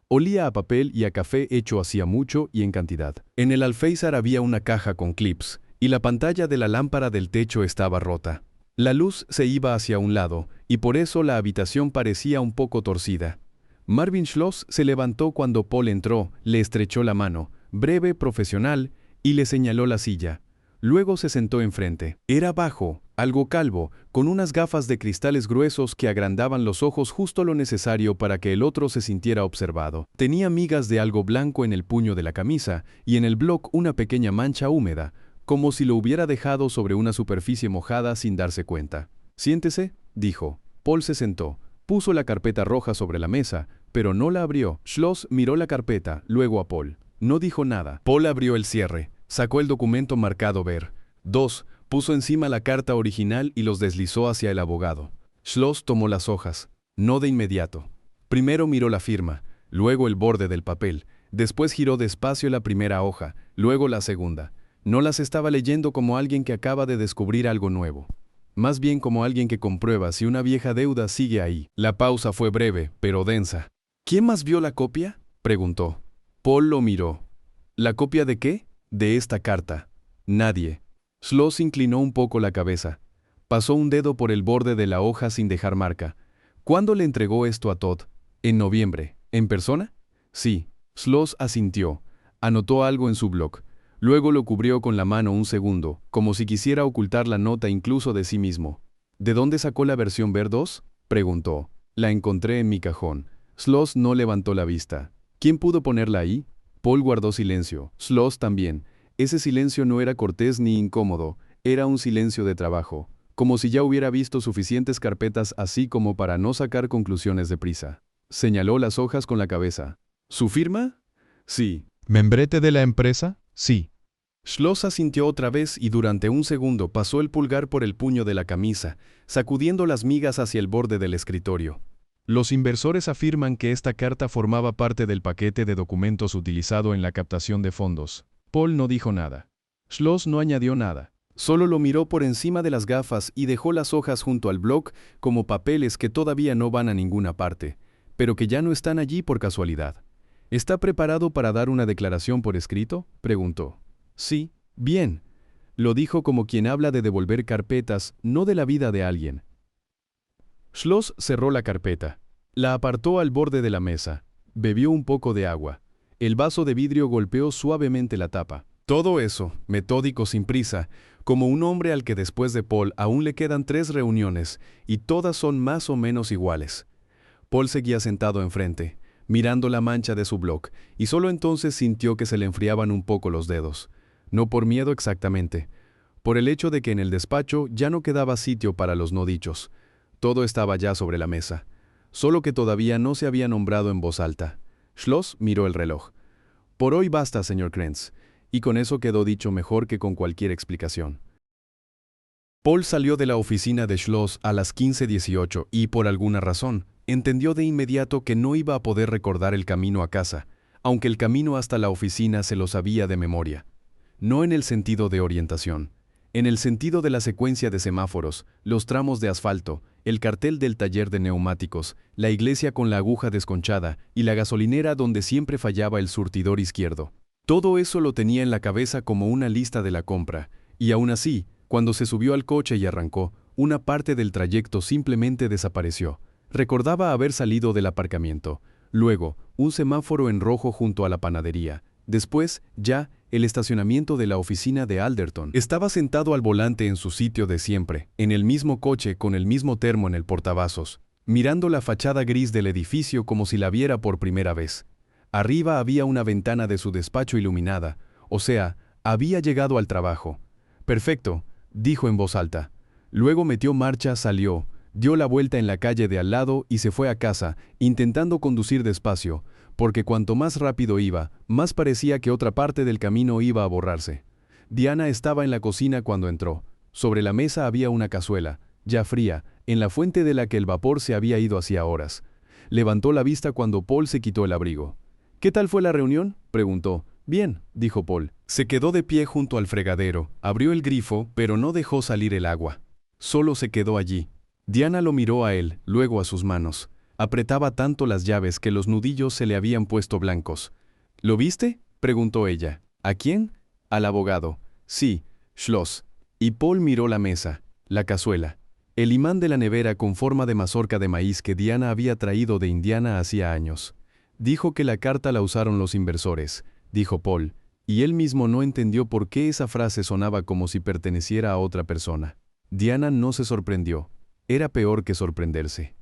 Olía a papel y a café hecho hacía mucho y en cantidad. En el alféizar había una caja con clips, y la pantalla de la lámpara del techo estaba rota. La luz se iba hacia un lado, y por eso la habitación parecía un poco torcida. Marvin Schloss se levantó cuando Paul entró, le estrechó la mano, breve, profesional, y le señaló la silla. Luego se sentó enfrente. Era bajo, algo calvo, con unas gafas de cristales gruesos que agrandaban los ojos justo lo necesario para que el otro se sintiera observado. Tenía migas de algo blanco en el puño de la camisa y en el bloc una pequeña mancha húmeda, como si lo hubiera dejado sobre una superficie mojada sin darse cuenta. «Siéntese», dijo. Paul se sentó, puso la carpeta roja sobre la mesa, pero no la abrió. Schloss miró la carpeta, luego a Paul. No dijo nada. Paul abrió el cierre, sacó el documento marcado ver. 2, puso encima la carta original y los deslizó hacia el abogado. Schloss tomó las hojas, no de inmediato. Primero miró la firma, luego el borde del papel, después giró despacio la primera hoja, luego la segunda. No las estaba leyendo como alguien que acaba de descubrir algo nuevo. Más bien como alguien que comprueba si una vieja deuda sigue ahí. La pausa fue breve, pero densa. «¿Quién más vio la copia?», preguntó. Paul lo miró. «¿La copia de qué?». «De esta carta». «Nadie». Schloss inclinó un poco la cabeza. Pasó un dedo por el borde de la hoja sin dejar marca. «¿Cuándo le entregó esto a Todd?». «En noviembre». «¿En persona?». «Sí». Schloss asintió. Anotó algo en su blog. Luego lo cubrió con la mano un segundo, como si quisiera ocultar la nota incluso de sí mismo. «¿De dónde sacó la versión Ver 2?», preguntó. «La encontré en mi cajón». Schloss no levantó la vista. «¿Quién pudo ponerla ahí?». Paul guardó silencio. Schloss también. Ese silencio no era cortés ni incómodo, era un silencio de trabajo, como si ya hubiera visto suficientes carpetas así como para no sacar conclusiones deprisa. Señaló las hojas con la cabeza. «¿Su firma?». «Sí».
¿Membrete de la empresa? Sí.
Schloss asintió otra vez y durante un segundo pasó el pulgar por el puño de la camisa, sacudiendo las migas hacia el borde del escritorio.
Los inversores afirman que esta carta formaba parte del paquete de documentos utilizado en la captación de fondos. Paul no dijo nada. Schloss no añadió nada.
Solo lo miró por encima de las gafas y dejó las hojas junto al bloc como papeles que todavía no van a ninguna parte, pero que ya no están allí por casualidad. «¿Está preparado para dar una declaración por escrito?», preguntó. «Sí». «Bien». Lo dijo como quien habla de devolver carpetas, no de la vida de alguien. Schloss cerró la carpeta. La apartó al borde de la mesa. Bebió un poco de agua. El vaso de vidrio golpeó suavemente la tapa. Todo eso, metódico sin prisa, como un hombre al que después de Paul aún le quedan 3 reuniones, y todas son más o menos iguales. Paul seguía sentado enfrente, mirando la mancha de su bloc, y solo entonces sintió que se le enfriaban un poco los dedos. No por miedo exactamente, por el hecho de que en el despacho ya no quedaba sitio para los no dichos. Todo estaba ya sobre la mesa, solo que todavía no se había nombrado en voz alta. Schloss miró el reloj. «Por hoy basta, señor Krenz», y con eso quedó dicho mejor que con cualquier explicación. Paul salió de la oficina de Schloss a las 15:18 y, por alguna razón, entendió de inmediato que no iba a poder recordar el camino a casa, aunque el camino hasta la oficina se lo sabía de memoria. No en el sentido de orientación, en el sentido de la secuencia de semáforos, los tramos de asfalto, el cartel del taller de neumáticos, la iglesia con la aguja desconchada y la gasolinera donde siempre fallaba el surtidor izquierdo. Todo eso lo tenía en la cabeza como una lista de la compra, y aún así, cuando se subió al coche y arrancó, una parte del trayecto simplemente desapareció. Recordaba haber salido del aparcamiento, luego un semáforo en rojo junto a la panadería, después, ya, el estacionamiento de la oficina de Alderton. Estaba sentado al volante en su sitio de siempre, en el mismo coche con el mismo termo en el portavasos. mirando la fachada gris del edificio como si la viera por primera vez. Arriba había una ventana de su despacho iluminada, o sea, había llegado al trabajo. Perfecto, dijo en voz alta. Luego metió marcha, salió, dio la vuelta en la calle de al lado y se fue a casa, intentando conducir despacio, porque cuanto más rápido iba, más parecía que otra parte del camino iba a borrarse. Diana estaba en la cocina cuando entró. Sobre la mesa había una cazuela, ya fría, en la fuente de la que el vapor se había ido hacía horas. Levantó la vista cuando Paul se quitó el abrigo. «¿Qué tal fue la reunión?», preguntó. «Bien», dijo Paul. Se quedó de pie junto al fregadero, abrió el grifo, pero no dejó salir el agua. Solo se quedó allí. Diana lo miró a él, luego a sus manos. Apretaba tanto las llaves que los nudillos se le habían puesto blancos. «¿Lo viste?», preguntó ella. «¿A quién?». «Al abogado». «Sí, Schloss». Y Paul miró la mesa, la cazuela, el imán de la nevera con forma de mazorca de maíz que Diana había traído de Indiana hacía años. Dijo que la carta la usaron los inversores, dijo Paul, y él mismo no entendió por qué esa frase sonaba como si perteneciera a otra persona. Diana no se sorprendió. Era peor que sorprenderse.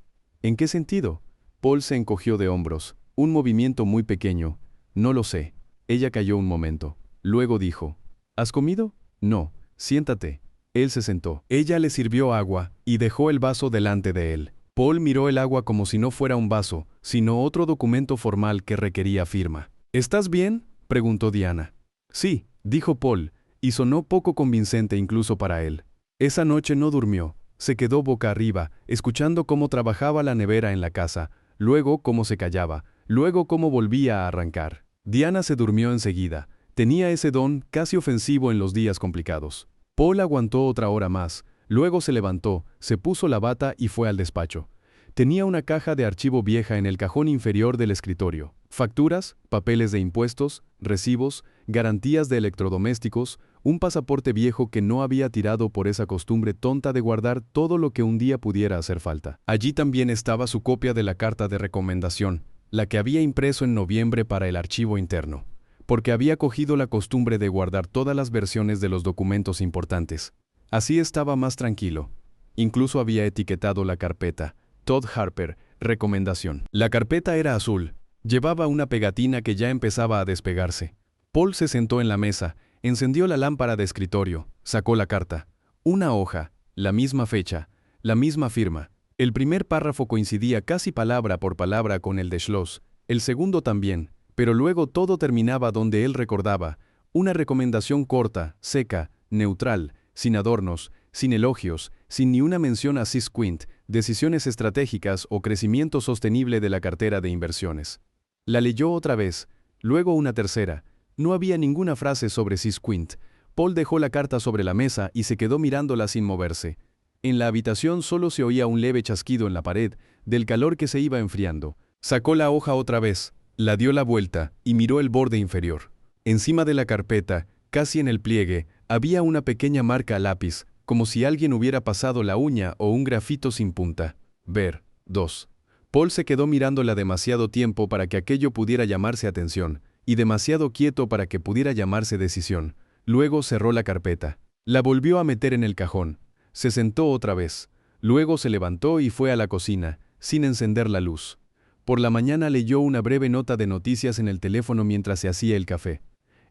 ¿En qué sentido? Paul se encogió de hombros. Un movimiento muy pequeño. No lo sé. Ella calló un momento. Luego dijo, ¿has comido? No. Siéntate. Él se sentó. Ella le sirvió agua y dejó el vaso delante de él. Paul miró el agua como si no fuera un vaso, sino otro documento formal que requería firma. ¿Estás bien?, preguntó Diana. Sí, dijo Paul, y sonó poco convincente incluso para él. Esa noche no durmió. Se quedó boca arriba, escuchando cómo trabajaba la nevera en la casa, luego cómo se callaba, luego cómo volvía a arrancar. Diana se durmió enseguida. Tenía ese don casi ofensivo en los días complicados. Paul aguantó otra hora más, luego se levantó, se puso la bata y fue al despacho. Tenía una caja de archivo vieja en el cajón inferior del escritorio. Facturas, papeles de impuestos, recibos, garantías de electrodomésticos, un pasaporte viejo que no había tirado por esa costumbre tonta de guardar todo lo que un día pudiera hacer falta. Allí también estaba su copia de la carta de recomendación, la que había impreso en noviembre para el archivo interno, porque había cogido la costumbre de guardar todas las versiones de los documentos importantes. Así estaba más tranquilo. Incluso había etiquetado la carpeta, Todd Harper, recomendación. La carpeta era azul. Llevaba una pegatina que ya empezaba a despegarse. Paul se sentó en la mesa, encendió la lámpara de escritorio, sacó la carta. Una hoja, la misma fecha, la misma firma. El primer párrafo coincidía casi palabra por palabra con el de Schloss, el segundo también, pero luego todo terminaba donde él recordaba, una recomendación corta, seca, neutral, sin adornos, sin elogios, sin ni una mención a Sysquint, decisiones estratégicas o crecimiento sostenible de la cartera de inversiones. La leyó otra vez, luego una tercera. No había ninguna frase sobre Sysquint. Paul dejó la carta sobre la mesa y se quedó mirándola sin moverse. En la habitación solo se oía un leve chasquido en la pared, del calor que se iba enfriando. Sacó la hoja otra vez, la dio la vuelta y miró el borde inferior. Encima de la carpeta, casi en el pliegue, había una pequeña marca a lápiz, como si alguien hubiera pasado la uña o un grafito sin punta. Ver. 2. Paul se quedó mirándola demasiado tiempo para que aquello pudiera llamarse atención, y demasiado quieto para que pudiera llamarse decisión. Luego cerró la carpeta. La volvió a meter en el cajón. Se sentó otra vez. Luego se levantó y fue a la cocina, sin encender la luz. Por la mañana leyó una breve nota de noticias en el teléfono mientras se hacía el café.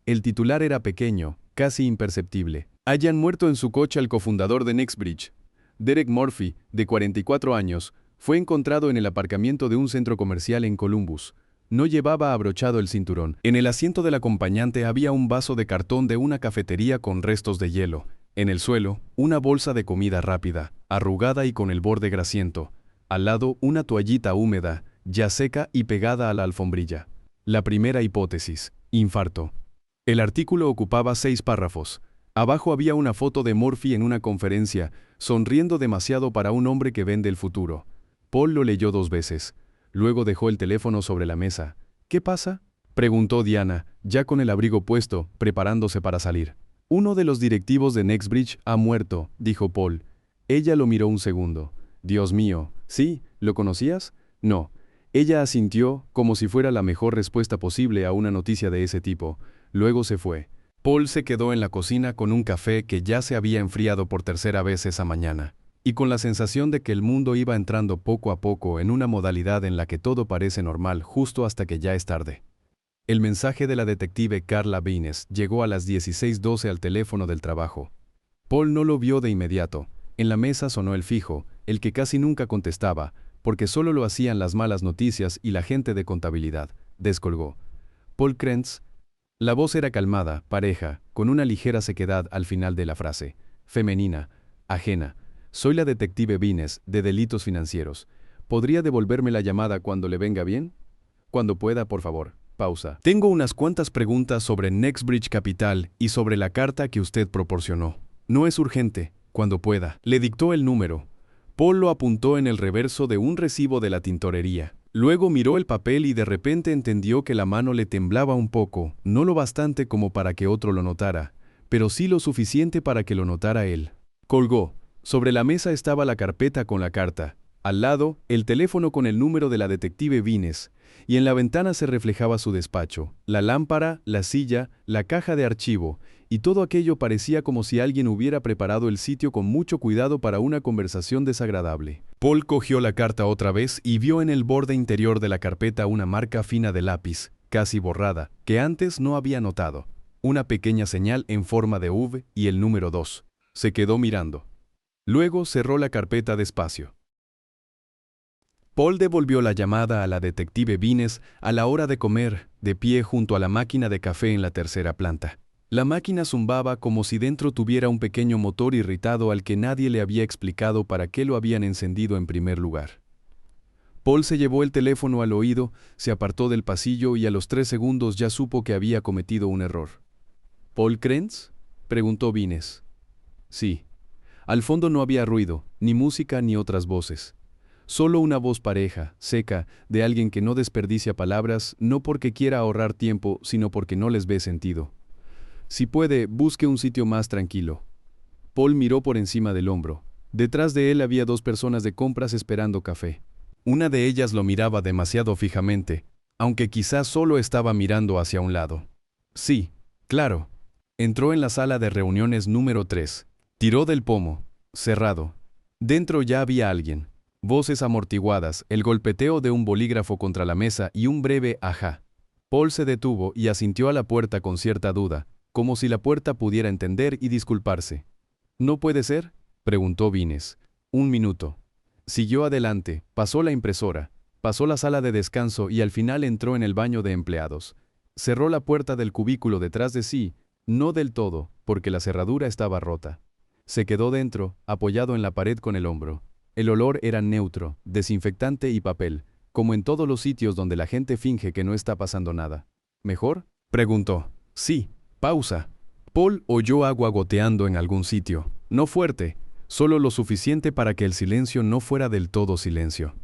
El titular era pequeño, casi imperceptible. Hayan muerto en su coche al cofundador de Nexbridge. Derek Murphy, de 44 años, fue encontrado en el aparcamiento de un centro comercial en Columbus. No llevaba abrochado el cinturón. En el asiento del acompañante había un vaso de cartón de una cafetería con restos de hielo. En el suelo, una bolsa de comida rápida, arrugada y con el borde grasiento. Al lado, una toallita húmeda, ya seca y pegada a la alfombrilla. La primera hipótesis, infarto. El artículo ocupaba 6 párrafos. Abajo había una foto de Murphy en una conferencia, sonriendo demasiado para un hombre que vende el futuro. Paul lo leyó 2 veces. Luego dejó el teléfono sobre la mesa. ¿Qué pasa?, preguntó Diana, ya con el abrigo puesto, preparándose para salir. Uno de los directivos de Nexbridge ha muerto, dijo Paul. Ella lo miró un segundo. Dios mío, ¿sí? ¿Lo conocías? No. Ella asintió, como si fuera la mejor respuesta posible a una noticia de ese tipo. Luego se fue. Paul se quedó en la cocina con un café que ya se había enfriado por tercera vez esa mañana. y con la sensación de que el mundo iba entrando poco a poco en una modalidad en la que todo parece normal justo hasta que ya es tarde. El mensaje de la detective Carla Vines llegó a las 16:12 al teléfono del trabajo. Paul no lo vio de inmediato. En la mesa sonó el fijo, el que casi nunca contestaba, porque solo lo hacían las malas noticias y la gente de contabilidad. Descolgó. Paul Krentz. La voz era calmada, pareja, con una ligera sequedad al final de la frase. Femenina, ajena. Soy la detective Vines, de delitos financieros. ¿Podría devolverme la llamada cuando le venga bien? Cuando pueda, por favor. Pausa. Tengo unas cuantas preguntas sobre Nexbridge Capital y sobre la carta que usted proporcionó. No es urgente. Cuando pueda. Le dictó el número. Paul lo apuntó en el reverso de un recibo de la tintorería. Luego miró el papel y de repente entendió que la mano le temblaba un poco, no lo bastante como para que otro lo notara, pero sí lo suficiente para que lo notara él. Colgó. Sobre la mesa estaba la carpeta con la carta. Al lado, el teléfono con el número de la detective Vines, y en la ventana se reflejaba su despacho, la lámpara, la silla, la caja de archivo, y todo aquello parecía como si alguien hubiera preparado el sitio con mucho cuidado para una conversación desagradable. Paul cogió la carta otra vez y vio en el borde interior de la carpeta una marca fina de lápiz, casi borrada, que antes no había notado. Una pequeña señal en forma de V y el número 2. Se quedó mirando. Luego cerró la carpeta despacio. Paul devolvió la llamada a la detective Vines a la hora de comer, de pie junto a la máquina de café en la tercera planta. La máquina zumbaba como si dentro tuviera un pequeño motor irritado al que nadie le había explicado para qué lo habían encendido en primer lugar. Paul se llevó el teléfono al oído, se apartó del pasillo y a los 3 segundos ya supo que había cometido un error. ¿Paul Krentz?, preguntó Vines. Sí. Al fondo no había ruido, ni música ni otras voces. Solo una voz pareja, seca, de alguien que no desperdicia palabras, no porque quiera ahorrar tiempo, sino porque no les ve sentido. Si puede, busque un sitio más tranquilo. Paul miró por encima del hombro. Detrás de él había 2 personas de compras esperando café. Una de ellas lo miraba demasiado fijamente, aunque quizás solo estaba mirando hacia un lado. Sí, claro. Entró en la sala de reuniones número 3. Tiró del pomo. Cerrado. Dentro ya había alguien. Voces amortiguadas, el golpeteo de un bolígrafo contra la mesa y un breve ajá. Paul se detuvo y asintió a la puerta con cierta duda, como si la puerta pudiera entender y disculparse. ¿No puede ser?, preguntó Vines. 1 minuto. Siguió adelante, pasó la impresora, pasó la sala de descanso y al final entró en el baño de empleados. Cerró la puerta del cubículo detrás de sí, no del todo, porque la cerradura estaba rota. Se quedó dentro, apoyado en la pared con el hombro. El olor era neutro, desinfectante y papel, como en todos los sitios donde la gente finge que no está pasando nada. ¿Mejor?, preguntó. Sí. Pausa. Paul oyó agua goteando en algún sitio. No fuerte, solo lo suficiente para que el silencio no fuera del todo silencio.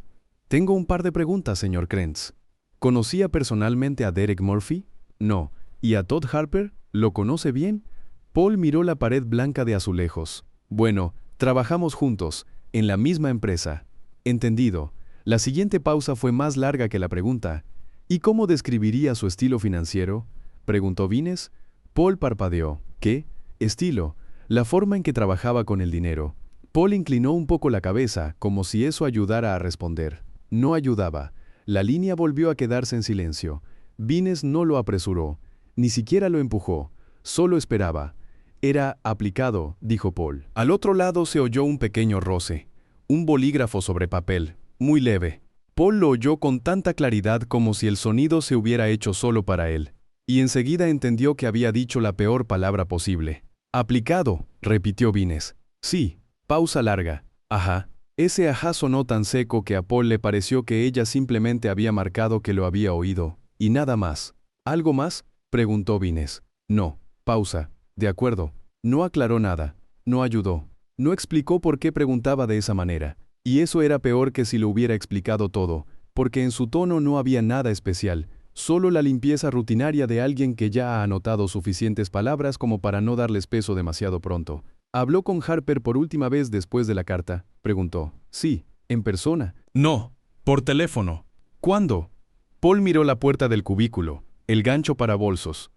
Tengo un par de preguntas, señor Krentz. ¿Conocía personalmente a Derek Murphy? No. ¿Y a Todd Harper? ¿Lo conoce bien? Paul miró la pared blanca de azulejos. Bueno, trabajamos juntos, en la misma empresa. Entendido. La siguiente pausa fue más larga que la pregunta. ¿Y cómo describiría su estilo financiero?, preguntó Vines. Paul parpadeó. ¿Qué? Estilo. La forma en que trabajaba con el dinero. Paul inclinó un poco la cabeza, como si eso ayudara a responder. No ayudaba. La línea volvió a quedarse en silencio. Vines no lo apresuró. Ni siquiera lo empujó. Solo esperaba. Era aplicado, dijo Paul. Al otro lado se oyó un pequeño roce. Un bolígrafo sobre papel. Muy leve. Paul lo oyó con tanta claridad como si el sonido se hubiera hecho solo para él. Y enseguida entendió que había dicho la peor palabra posible. Aplicado, repitió Vines. Sí. Pausa larga. Ajá. Ese ajá sonó tan seco que a Paul le pareció que ella simplemente había marcado que lo había oído, y nada más. ¿Algo más?, preguntó Vines. No. Pausa. De acuerdo. No aclaró nada. No ayudó. No explicó por qué preguntaba de esa manera. Y eso era peor que si lo hubiera explicado todo, porque en su tono no había nada especial. Solo la limpieza rutinaria de alguien que ya ha anotado suficientes palabras como para no darles peso demasiado pronto. ¿Habló con Harper por última vez después de la carta?, preguntó. Sí, en persona. No, por teléfono. ¿Cuándo? Paul miró la puerta del cubículo, el gancho para bolsos.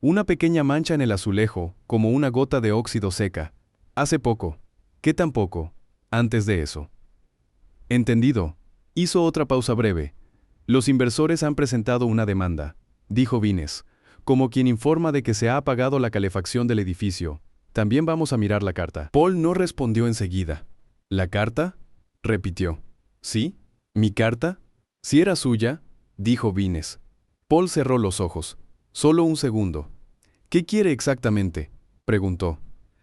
Una pequeña mancha en el azulejo, como una gota de óxido seca. Hace poco. ¿Qué tan poco? antes de eso. Entendido. Hizo otra pausa breve. Los inversores han presentado una demanda, dijo Vines, como quien informa de que se ha apagado la calefacción del edificio. También vamos a mirar la carta. Paul no respondió enseguida. ¿La carta?, repitió. ¿Sí? ¿Mi carta? Si era suya, dijo Vines. Paul cerró los ojos. Solo un segundo. ¿Qué quiere exactamente?, preguntó.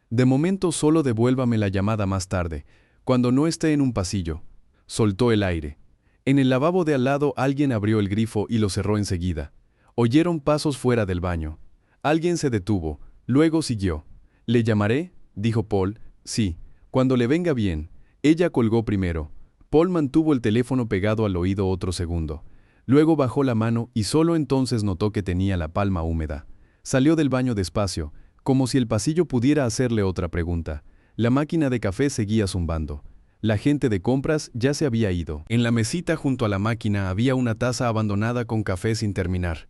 De momento solo devuélvame la llamada más tarde, cuando no esté en un pasillo. Soltó el aire. En el lavabo de al lado alguien abrió el grifo y lo cerró enseguida. Oyeron pasos fuera del baño. Alguien se detuvo, luego siguió. «¿Le llamaré?», dijo Paul. «Sí, cuando le venga bien». Ella colgó primero. Paul mantuvo el teléfono pegado al oído otro segundo. Luego bajó la mano y solo entonces notó que tenía la palma húmeda. Salió del baño despacio, como si el pasillo pudiera hacerle otra pregunta. La máquina de café seguía zumbando. La gente de compras ya se había ido. En la mesita junto a la máquina había una taza abandonada con café sin terminar.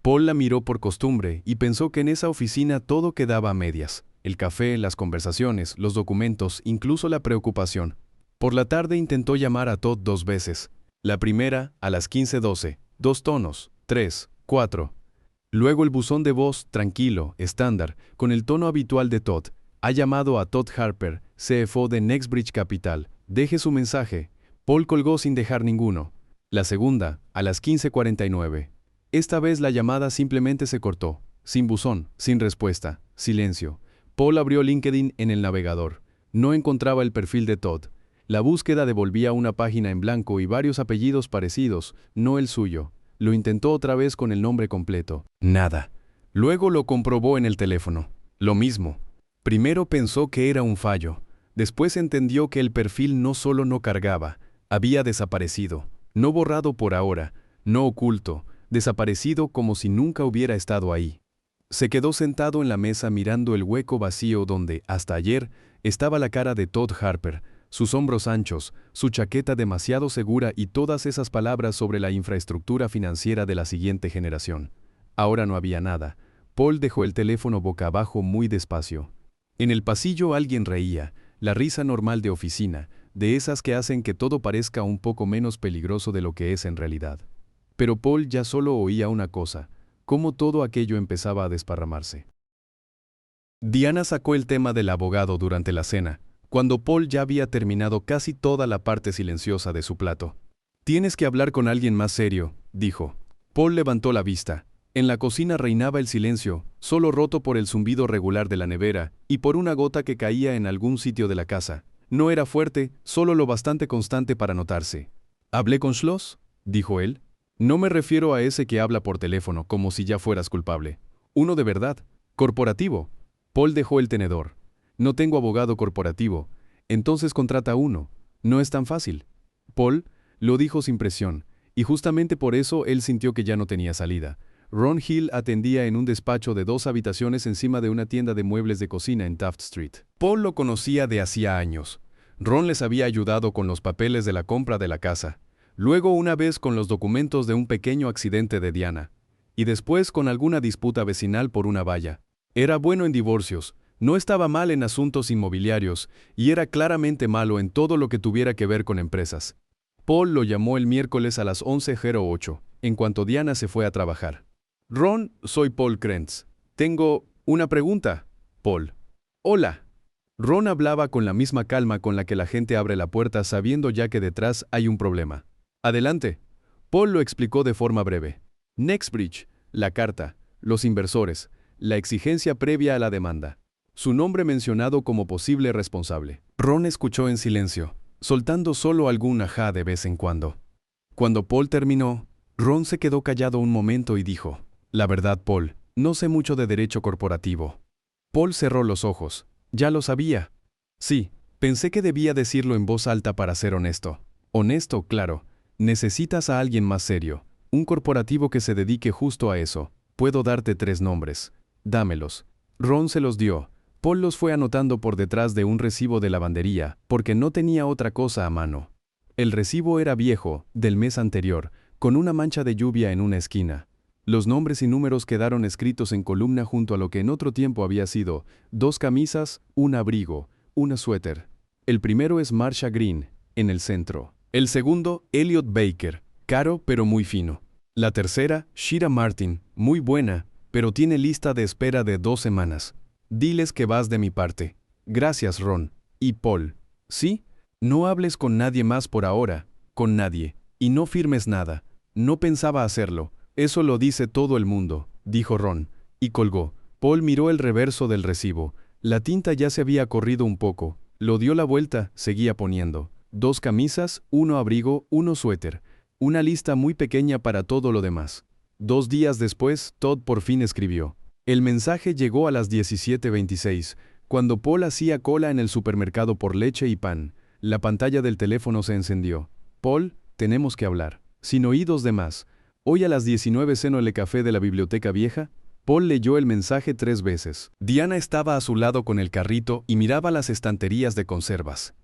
Paul la miró por costumbre y pensó que en esa oficina todo quedaba a medias. El café, las conversaciones, los documentos, incluso la preocupación. Por la tarde intentó llamar a Todd 2 veces. La primera, a las 15:12, 2 tonos, 3, 4. Luego el buzón de voz, tranquilo, estándar, con el tono habitual de Todd. Ha llamado a Todd Harper, CFO de Nextbridge Capital. Deje su mensaje. Paul colgó sin dejar ninguno. La segunda, a las 15:49. Esta vez la llamada simplemente se cortó. Sin buzón, sin respuesta, silencio. Paul abrió LinkedIn en el navegador. No encontraba el perfil de Todd. La búsqueda devolvía una página en blanco y varios apellidos parecidos, no el suyo. Lo intentó otra vez con el nombre completo. Nada. Luego lo comprobó en el teléfono. Lo mismo. Primero pensó que era un fallo. Después entendió que el perfil no solo no cargaba, había desaparecido. No borrado por ahora, no oculto, desaparecido como si nunca hubiera estado ahí. Se quedó sentado en la mesa mirando el hueco vacío donde, hasta ayer, estaba la cara de Todd Harper, sus hombros anchos, su chaqueta demasiado segura y todas esas palabras sobre la infraestructura financiera de la siguiente generación. Ahora no había nada. Paul dejó el teléfono boca abajo muy despacio. En el pasillo alguien reía, la risa normal de oficina, de esas que hacen que todo parezca un poco menos peligroso de lo que es en realidad. Pero Paul ya solo oía una cosa, cómo todo aquello empezaba a desparramarse. Diana sacó el tema del abogado durante la cena, cuando Paul ya había terminado casi toda la parte silenciosa de su plato. «Tienes que hablar con alguien más serio», dijo. Paul levantó la vista. En la cocina reinaba el silencio, solo roto por el zumbido regular de la nevera y por una gota que caía en algún sitio de la casa. No era fuerte, solo lo bastante constante para notarse. «¿Hablé con Schloss?», dijo él. «No me refiero a ese que habla por teléfono, como si ya fueras culpable. Uno de verdad, corporativo». Paul dejó el tenedor. «No tengo abogado corporativo. Entonces contrata uno. No es tan fácil». Paul lo dijo sin presión, y justamente por eso él sintió que ya no tenía salida. Ron Hill atendía en un despacho de 2 habitaciones encima de una tienda de muebles de cocina en Taft Street. Paul lo conocía de hacía años. Ron les había ayudado con los papeles de la compra de la casa, luego una vez con los documentos de un pequeño accidente de Diana, y después con alguna disputa vecinal por una valla. Era bueno en divorcios, no estaba mal en asuntos inmobiliarios, y era claramente malo en todo lo que tuviera que ver con empresas. Paul lo llamó el miércoles a las 11:08, en cuanto Diana se fue a trabajar. «Ron, soy Paul Krentz. Tengo una pregunta». «Paul». «Hola». Ron hablaba con la misma calma con la que la gente abre la puerta sabiendo ya que detrás hay un problema. «Adelante». Paul lo explicó de forma breve. Nextbridge, la carta, los inversores, la exigencia previa a la demanda. Su nombre mencionado como posible responsable. Ron escuchó en silencio, soltando solo algún ajá de vez en cuando. Cuando Paul terminó, Ron se quedó callado un momento y dijo: «La verdad, Paul, no sé mucho de derecho corporativo». Paul cerró los ojos. Ya lo sabía. Sí, pensé que debía decirlo en voz alta para ser honesto. Honesto, claro. Necesitas a alguien más serio. Un corporativo que se dedique justo a eso. Puedo darte 3 nombres. Dámelos. Ron se los dio. Paul los fue anotando por detrás de un recibo de lavandería, porque no tenía otra cosa a mano. El recibo era viejo, del mes anterior, con una mancha de lluvia en una esquina. Los nombres y números quedaron escritos en columna junto a lo que en otro tiempo había sido 2 camisas, un abrigo, una suéter. El primero es Marsha Green, en el centro. El segundo, Elliot Baker, caro pero muy fino. La tercera, Shira Martin, muy buena, pero tiene lista de espera de 2 semanas. Diles que vas de mi parte. Gracias, Ron. Y Paul. ¿Sí? No hables con nadie más por ahora, con nadie. Y no firmes nada. No pensaba hacerlo. Eso lo dice todo el mundo, dijo Ron. Y colgó. Paul miró el reverso del recibo. La tinta ya se había corrido un poco. Lo dio la vuelta, seguía poniendo. 2 camisas, 1 abrigo, 1 suéter. Una lista muy pequeña para todo lo demás. 2 días después, Todd por fin escribió. El mensaje llegó a las 17:26, cuando Paul hacía cola en el supermercado por leche y pan. La pantalla del teléfono se encendió. Paul, tenemos que hablar. Sin oídos de más. Hoy a las 19 ceno el café de la biblioteca vieja. Paul leyó el mensaje 3 veces. Diana estaba a su lado con el carrito y miraba las estanterías de conservas.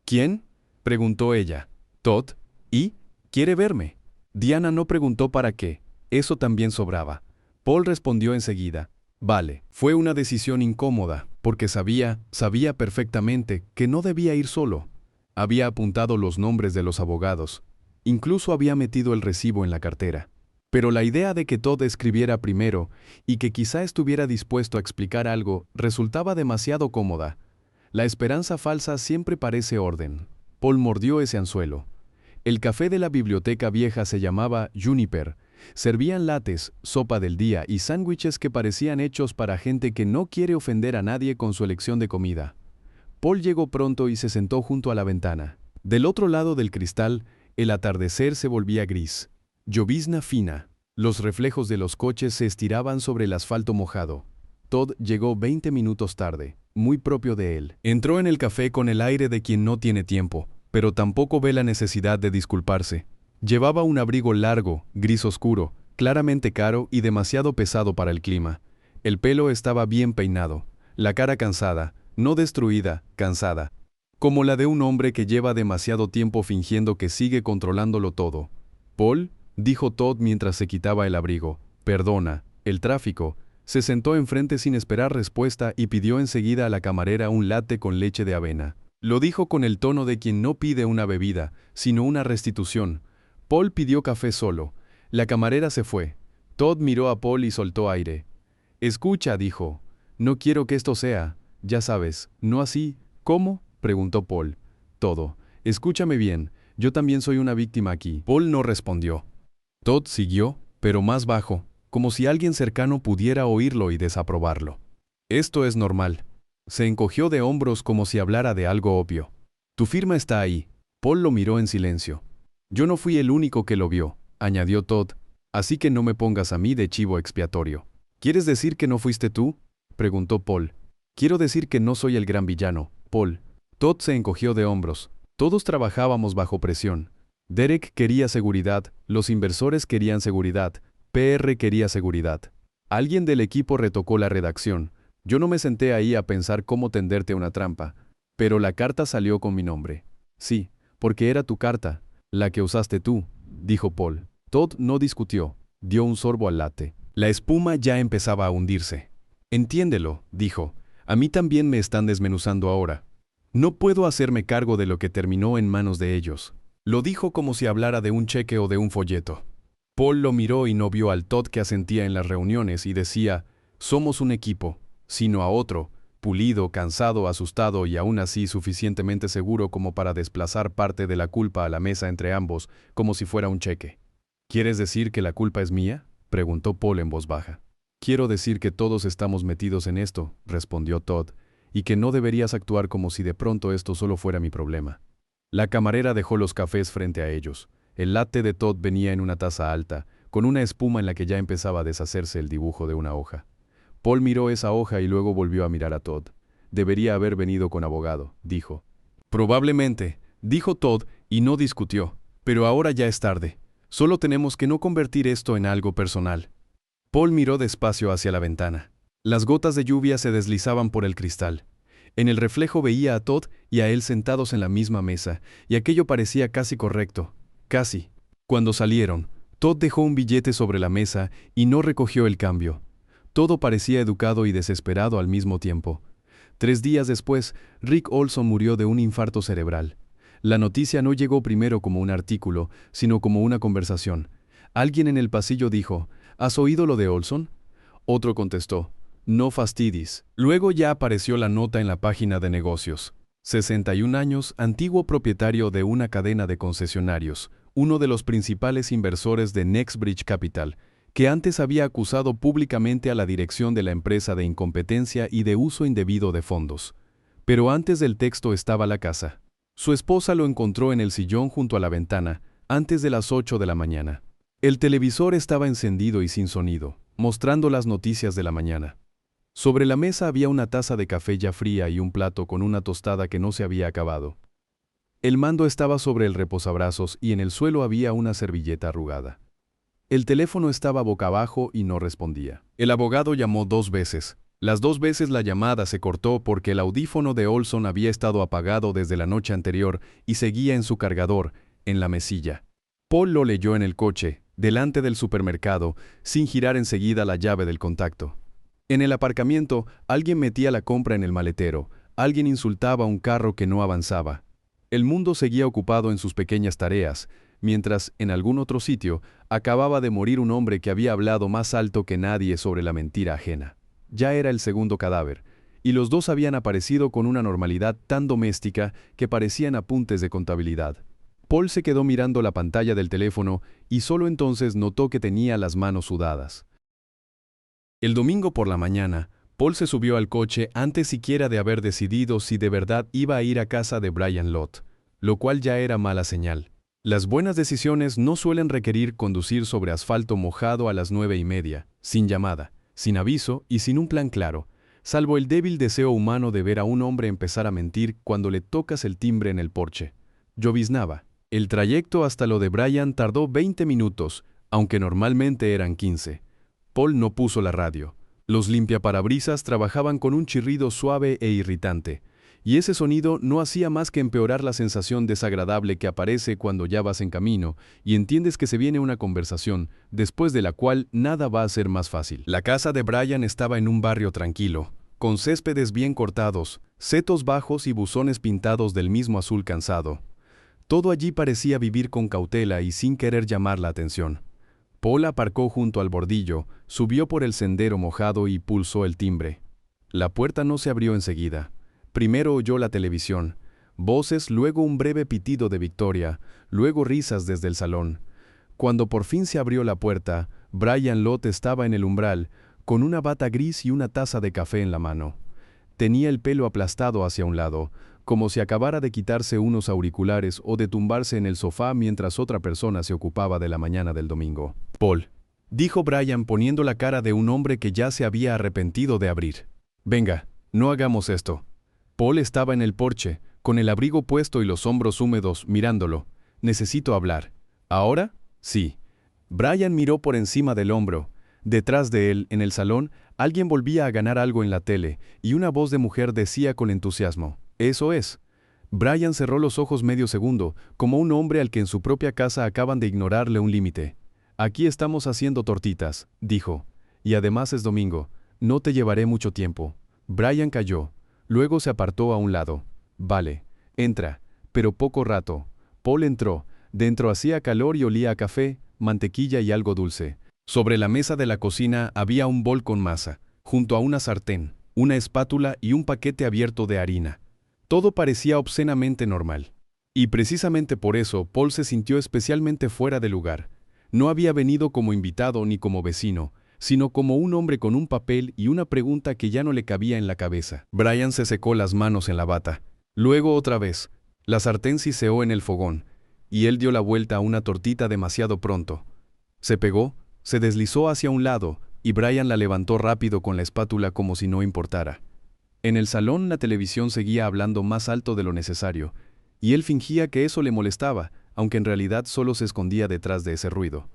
¿Quién?, preguntó ella. Todd. ¿Y? ¿Quiere verme? Diana no preguntó para qué. Eso también sobraba. Paul respondió enseguida. Vale. Fue una decisión incómoda, porque sabía perfectamente que no debía ir solo. Había apuntado los nombres de los abogados. Incluso había metido el recibo en la cartera. Pero la idea de que Todd escribiera primero y que quizá estuviera dispuesto a explicar algo resultaba demasiado cómoda. La esperanza falsa siempre parece orden. Paul mordió ese anzuelo. El café de la biblioteca vieja se llamaba Juniper. Servían lates, sopa del día y sándwiches que parecían hechos para gente que no quiere ofender a nadie con su elección de comida. Paul llegó pronto y se sentó junto a la ventana. Del otro lado del cristal, el atardecer se volvía gris. Llovizna fina. Los reflejos de los coches se estiraban sobre el asfalto mojado. Todd llegó 20 minutos tarde, muy propio de él. Entró en el café con el aire de quien no tiene tiempo, pero tampoco ve la necesidad de disculparse. Llevaba un abrigo largo, gris oscuro, claramente caro y demasiado pesado para el clima. El pelo estaba bien peinado, la cara cansada, no destruida, cansada. Como la de un hombre que lleva demasiado tiempo fingiendo que sigue controlándolo todo. Paul, dijo Todd mientras se quitaba el abrigo. Perdona, el tráfico. Se sentó enfrente sin esperar respuesta y pidió enseguida a la camarera un latte con leche de avena. Lo dijo con el tono de quien no pide una bebida, sino una restitución. Paul pidió café solo. La camarera se fue. Todd miró a Paul y soltó aire. Escucha, dijo. No quiero que esto sea, ya sabes, no así. ¿Cómo?, preguntó Paul. Todo. Escúchame bien, yo también soy una víctima aquí. Paul no respondió. Todd siguió, pero más bajo, como si alguien cercano pudiera oírlo y desaprobarlo. Esto es normal. Se encogió de hombros como si hablara de algo obvio. Tu firma está ahí. Paul lo miró en silencio. Yo no fui el único que lo vio, añadió Todd, así que no me pongas a mí de chivo expiatorio. ¿Quieres decir que no fuiste tú?, preguntó Paul. Quiero decir que no soy el gran villano, Paul. Todd se encogió de hombros. Todos trabajábamos bajo presión. Derek quería seguridad, los inversores querían seguridad, PR quería seguridad. Alguien del equipo retocó la redacción. Yo no me senté ahí a pensar cómo tenderte una trampa, pero la carta salió con mi nombre. Sí, porque era tu carta, la que usaste tú, dijo Paul. Todd no discutió, dio un sorbo al latte. La espuma ya empezaba a hundirse. Entiéndelo, dijo. A mí también me están desmenuzando ahora. No puedo hacerme cargo de lo que terminó en manos de ellos. Lo dijo como si hablara de un cheque o de un folleto. Paul lo miró y no vio al Todd que asentía en las reuniones y decía, somos un equipo, sino a otro, pulido, cansado, asustado y aún así suficientemente seguro como para desplazar parte de la culpa a la mesa entre ambos, como si fuera un cheque. ¿Quieres decir que la culpa es mía?, preguntó Paul en voz baja. Quiero decir que todos estamos metidos en esto, respondió Todd, y que no deberías actuar como si de pronto esto solo fuera mi problema. La camarera dejó los cafés frente a ellos. El latte de Todd venía en una taza alta, con una espuma en la que ya empezaba a deshacerse el dibujo de una hoja. Paul miró esa hoja y luego volvió a mirar a Todd. Debería haber venido con abogado, dijo. Probablemente, dijo Todd y no discutió. Pero ahora ya es tarde. Solo tenemos que no convertir esto en algo personal. Paul miró despacio hacia la ventana. Las gotas de lluvia se deslizaban por el cristal. En el reflejo veía a Todd y a él sentados en la misma mesa, y aquello parecía casi correcto. Casi. Cuando salieron, Todd dejó un billete sobre la mesa y no recogió el cambio. Todo parecía educado y desesperado al mismo tiempo. 3 días después, Rick Olson murió de un infarto cerebral. La noticia no llegó primero como un artículo, sino como una conversación. Alguien en el pasillo dijo, ¿has oído lo de Olson? Otro contestó, no fastidies. Luego ya apareció la nota en la página de negocios. 61 años, antiguo propietario de una cadena de concesionarios, uno de los principales inversores de Nextbridge Capital, que antes había acusado públicamente a la dirección de la empresa de incompetencia y de uso indebido de fondos. Pero antes del texto estaba la casa. Su esposa lo encontró en el sillón junto a la ventana, antes de las 8 de la mañana. El televisor estaba encendido y sin sonido, mostrando las noticias de la mañana. Sobre la mesa había una taza de café ya fría y un plato con una tostada que no se había acabado. El mando estaba sobre el reposabrazos y en el suelo había una servilleta arrugada. El teléfono estaba boca abajo y no respondía. El abogado llamó 2 veces. Las 2 veces la llamada se cortó porque el audífono de Olson había estado apagado desde la noche anterior y seguía en su cargador, en la mesilla. Paul lo leyó en el coche, delante del supermercado, sin girar enseguida la llave del contacto. En el aparcamiento, alguien metía la compra en el maletero, alguien insultaba a un carro que no avanzaba. El mundo seguía ocupado en sus pequeñas tareas, mientras, en algún otro sitio, acababa de morir un hombre que había hablado más alto que nadie sobre la mentira ajena. Ya era el segundo cadáver, y los dos habían aparecido con una normalidad tan doméstica que parecían apuntes de contabilidad. Paul se quedó mirando la pantalla del teléfono y solo entonces notó que tenía las manos sudadas. El domingo por la mañana, Paul se subió al coche antes siquiera de haber decidido si de verdad iba a ir a casa de Brian Lott, lo cual ya era mala señal. Las buenas decisiones no suelen requerir conducir sobre asfalto mojado a las 9:30, sin llamada, sin aviso y sin un plan claro, salvo el débil deseo humano de ver a un hombre empezar a mentir cuando le tocas el timbre en el porche. Lloviznaba. El trayecto hasta lo de Brian tardó 20 minutos, aunque normalmente eran 15. Paul no puso la radio. Los limpiaparabrisas trabajaban con un chirrido suave e irritante, y ese sonido no hacía más que empeorar la sensación desagradable que aparece cuando ya vas en camino y entiendes que se viene una conversación, después de la cual nada va a ser más fácil. La casa de Brian estaba en un barrio tranquilo, con céspedes bien cortados, setos bajos y buzones pintados del mismo azul cansado. Todo allí parecía vivir con cautela y sin querer llamar la atención. Paul aparcó junto al bordillo, subió por el sendero mojado y pulsó el timbre. La puerta no se abrió enseguida. Primero oyó la televisión, voces, luego un breve pitido de victoria, luego risas desde el salón. Cuando por fin se abrió la puerta, Brian Lott estaba en el umbral, con una bata gris y una taza de café en la mano. Tenía el pelo aplastado hacia un lado, como si acabara de quitarse unos auriculares o de tumbarse en el sofá mientras otra persona se ocupaba de la mañana del domingo. «Paul», dijo Brian poniendo la cara de un hombre que ya se había arrepentido de abrir. «Venga, no hagamos esto». Paul estaba en el porche, con el abrigo puesto y los hombros húmedos, mirándolo. «Necesito hablar». «¿Ahora?» «Sí». Brian miró por encima del hombro. Detrás de él, en el salón, alguien volvía a ganar algo en la tele, y una voz de mujer decía con entusiasmo, «Eso es». Brian cerró los ojos medio segundo, como un hombre al que en su propia casa acaban de ignorarle un límite. «Aquí estamos haciendo tortitas», dijo. «Y además es domingo. No te llevaré mucho tiempo». Brian calló. Luego se apartó a un lado. «Vale, entra, pero poco rato». Paul entró. Dentro hacía calor y olía a café, mantequilla y algo dulce. Sobre la mesa de la cocina había un bol con masa, junto a una sartén, una espátula y un paquete abierto de harina. Todo parecía obscenamente normal. Y precisamente por eso Paul se sintió especialmente fuera de lugar. No había venido como invitado ni como vecino, sino como un hombre con un papel y una pregunta que ya no le cabía en la cabeza. Brian se secó las manos en la bata. Luego otra vez. La sartén siseó en el fogón, y él dio la vuelta a una tortita demasiado pronto. Se pegó, se deslizó hacia un lado, y Brian la levantó rápido con la espátula como si no importara. En el salón la televisión seguía hablando más alto de lo necesario, y él fingía que eso le molestaba, aunque en realidad solo se escondía detrás de ese ruido.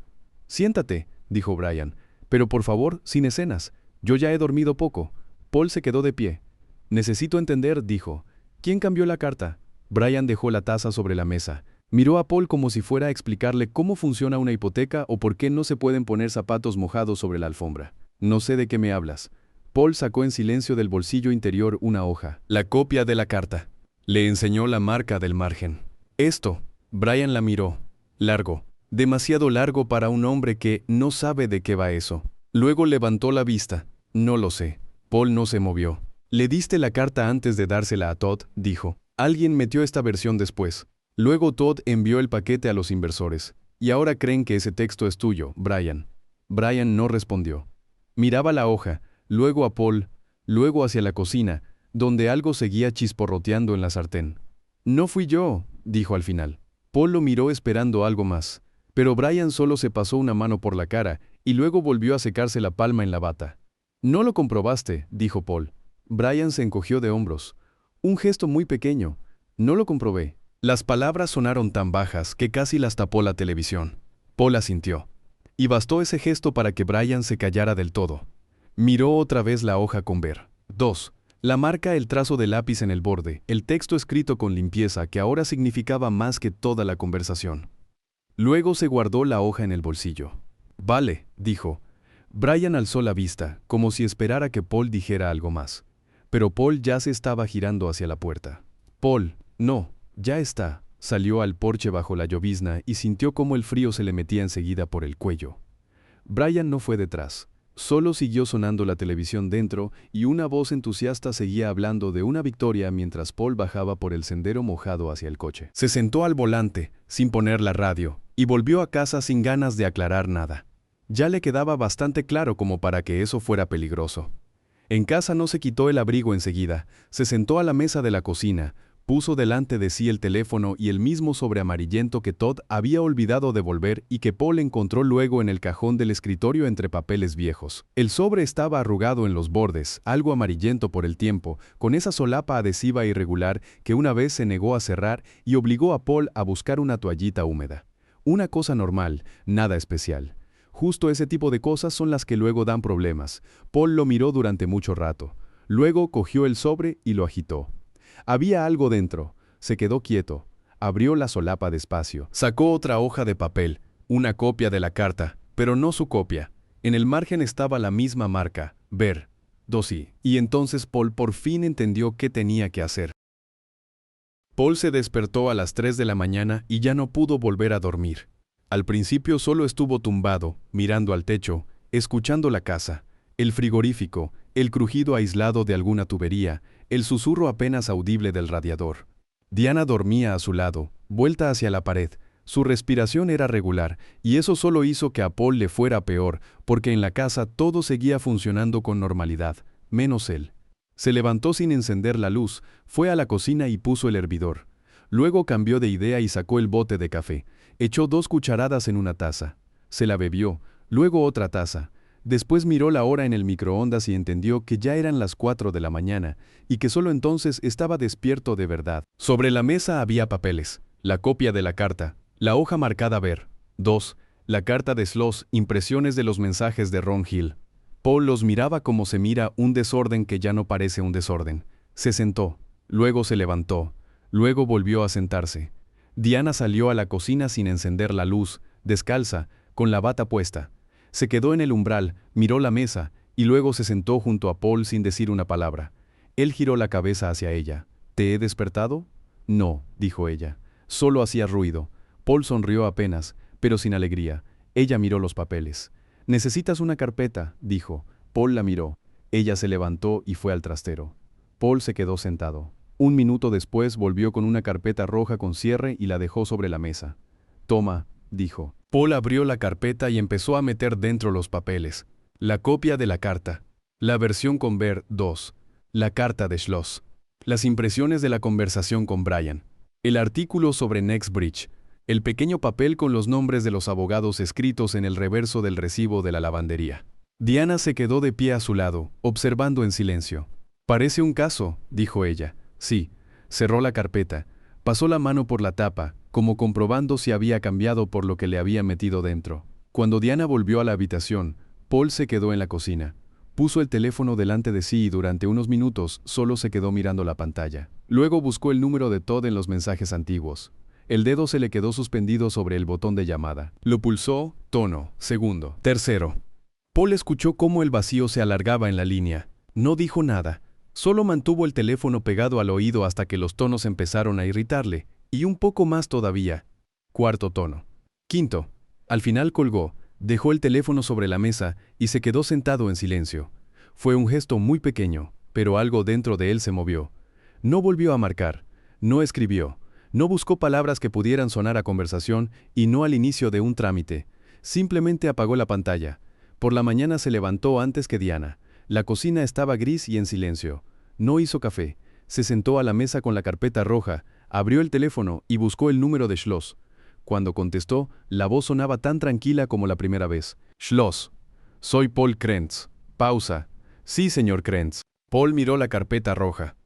«Siéntate», dijo Brian, «pero por favor, sin escenas. Yo ya he dormido poco». Paul se quedó de pie. «Necesito entender», dijo. «¿Quién cambió la carta?» Brian dejó la taza sobre la mesa. Miró a Paul como si fuera a explicarle cómo funciona una hipoteca o por qué no se pueden poner zapatos mojados sobre la alfombra. «No sé de qué me hablas». Paul sacó en silencio del bolsillo interior una hoja, la copia de la carta. Le enseñó la marca del margen. Esto, Brian la miró. Largo, demasiado largo para un hombre que no sabe de qué va eso. Luego levantó la vista. No lo sé. Paul no se movió. Le diste la carta antes de dársela a Todd, dijo. Alguien metió esta versión después. Luego Todd envió el paquete a los inversores. Y ahora creen que ese texto es tuyo, Brian. Brian no respondió. Miraba la hoja, luego a Paul, luego hacia la cocina, donde algo seguía chisporroteando en la sartén. No fui yo, dijo al final. Paul lo miró esperando algo más, pero Brian solo se pasó una mano por la cara y luego volvió a secarse la palma en la bata. No lo comprobaste, dijo Paul. Brian se encogió de hombros. Un gesto muy pequeño. No lo comprobé. Las palabras sonaron tan bajas que casi las tapó la televisión. Paul asintió. Y bastó ese gesto para que Brian se callara del todo. Miró otra vez la hoja con ver. 2. La marca, el trazo de lápiz en el borde, el texto escrito con limpieza que ahora significaba más que toda la conversación. Luego se guardó la hoja en el bolsillo. Vale, dijo. Brian alzó la vista, como si esperara que Paul dijera algo más. Pero Paul ya se estaba girando hacia la puerta. Paul, no, ya está. Salió al porche bajo la llovizna y sintió cómo el frío se le metía enseguida por el cuello. Brian no fue detrás. Solo siguió sonando la televisión dentro y una voz entusiasta seguía hablando de una victoria mientras Paul bajaba por el sendero mojado hacia el coche. Se sentó al volante, sin poner la radio, y volvió a casa sin ganas de aclarar nada. Ya le quedaba bastante claro como para que eso fuera peligroso. En casa no se quitó el abrigo enseguida, se sentó a la mesa de la cocina, puso delante de sí el teléfono y el mismo sobre amarillento que Todd había olvidado devolver y que Paul encontró luego en el cajón del escritorio entre papeles viejos. El sobre estaba arrugado en los bordes, algo amarillento por el tiempo, con esa solapa adhesiva irregular que una vez se negó a cerrar y obligó a Paul a buscar una toallita húmeda. Una cosa normal, nada especial. Justo ese tipo de cosas son las que luego dan problemas. Paul lo miró durante mucho rato. Luego cogió el sobre y lo agitó. Había algo dentro. Se quedó quieto. Abrió la solapa despacio. Sacó otra hoja de papel, una copia de la carta, pero no su copia. En el margen estaba la misma marca, ver, Dosi. Y entonces Paul por fin entendió qué tenía que hacer. Paul se despertó a las 3 de la mañana y ya no pudo volver a dormir. Al principio solo estuvo tumbado, mirando al techo, escuchando la casa, el frigorífico, el crujido aislado de alguna tubería, el susurro apenas audible del radiador. Diana dormía a su lado, vuelta hacia la pared. Su respiración era regular, y eso solo hizo que a Paul le fuera peor, porque en la casa todo seguía funcionando con normalidad, menos él. Se levantó sin encender la luz, fue a la cocina y puso el hervidor. Luego cambió de idea y sacó el bote de café. Echó 2 cucharadas en una taza. Se la bebió, luego otra taza. Después miró la hora en el microondas y entendió que ya eran las 4 de la mañana y que solo entonces estaba despierto de verdad. Sobre la mesa había papeles, la copia de la carta, la hoja marcada ver, 2, la carta de Schloss, impresiones de los mensajes de Ron Hill. Paul los miraba como se mira un desorden que ya no parece un desorden. Se sentó, luego se levantó, luego volvió a sentarse. Diana salió a la cocina sin encender la luz, descalza, con la bata puesta. Se quedó en el umbral, miró la mesa, y luego se sentó junto a Paul sin decir una palabra. Él giró la cabeza hacia ella. ¿Te he despertado? No, dijo ella. Solo hacía ruido. Paul sonrió apenas, pero sin alegría. Ella miró los papeles. Necesitas una carpeta, dijo. Paul la miró. Ella se levantó y fue al trastero. Paul se quedó sentado. 1 minuto después volvió con una carpeta roja con cierre y la dejó sobre la mesa. Toma, dijo. Paul abrió la carpeta y empezó a meter dentro los papeles. La copia de la carta. La versión con ver 2. La carta de Schloss. Las impresiones de la conversación con Brian. El artículo sobre Nexbridge. El pequeño papel con los nombres de los abogados escritos en el reverso del recibo de la lavandería. Diana se quedó de pie a su lado, observando en silencio. Parece un caso, dijo ella. Sí. Cerró la carpeta. Pasó la mano por la tapa, como comprobando si había cambiado por lo que le había metido dentro. Cuando Diana volvió a la habitación, Paul se quedó en la cocina. Puso el teléfono delante de sí y durante unos minutos solo se quedó mirando la pantalla. Luego buscó el número de Todd en los mensajes antiguos. El dedo se le quedó suspendido sobre el botón de llamada. Lo pulsó, tono, segundo, tercero. Paul escuchó cómo el vacío se alargaba en la línea. No dijo nada, solo mantuvo el teléfono pegado al oído hasta que los tonos empezaron a irritarle, y un poco más todavía. Cuarto tono. Quinto. Al final colgó, dejó el teléfono sobre la mesa y se quedó sentado en silencio. Fue un gesto muy pequeño, pero algo dentro de él se movió. No volvió a marcar, no escribió, no buscó palabras que pudieran sonar a conversación y no al inicio de un trámite. Simplemente apagó la pantalla. Por la mañana se levantó antes que Diana. La cocina estaba gris y en silencio. No hizo café. Se sentó a la mesa con la carpeta roja, abrió el teléfono y buscó el número de Schloss. Cuando contestó, la voz sonaba tan tranquila como la primera vez. Schloss. Soy Paul Krentz. Pausa. Sí, señor Krentz. Paul miró la carpeta roja.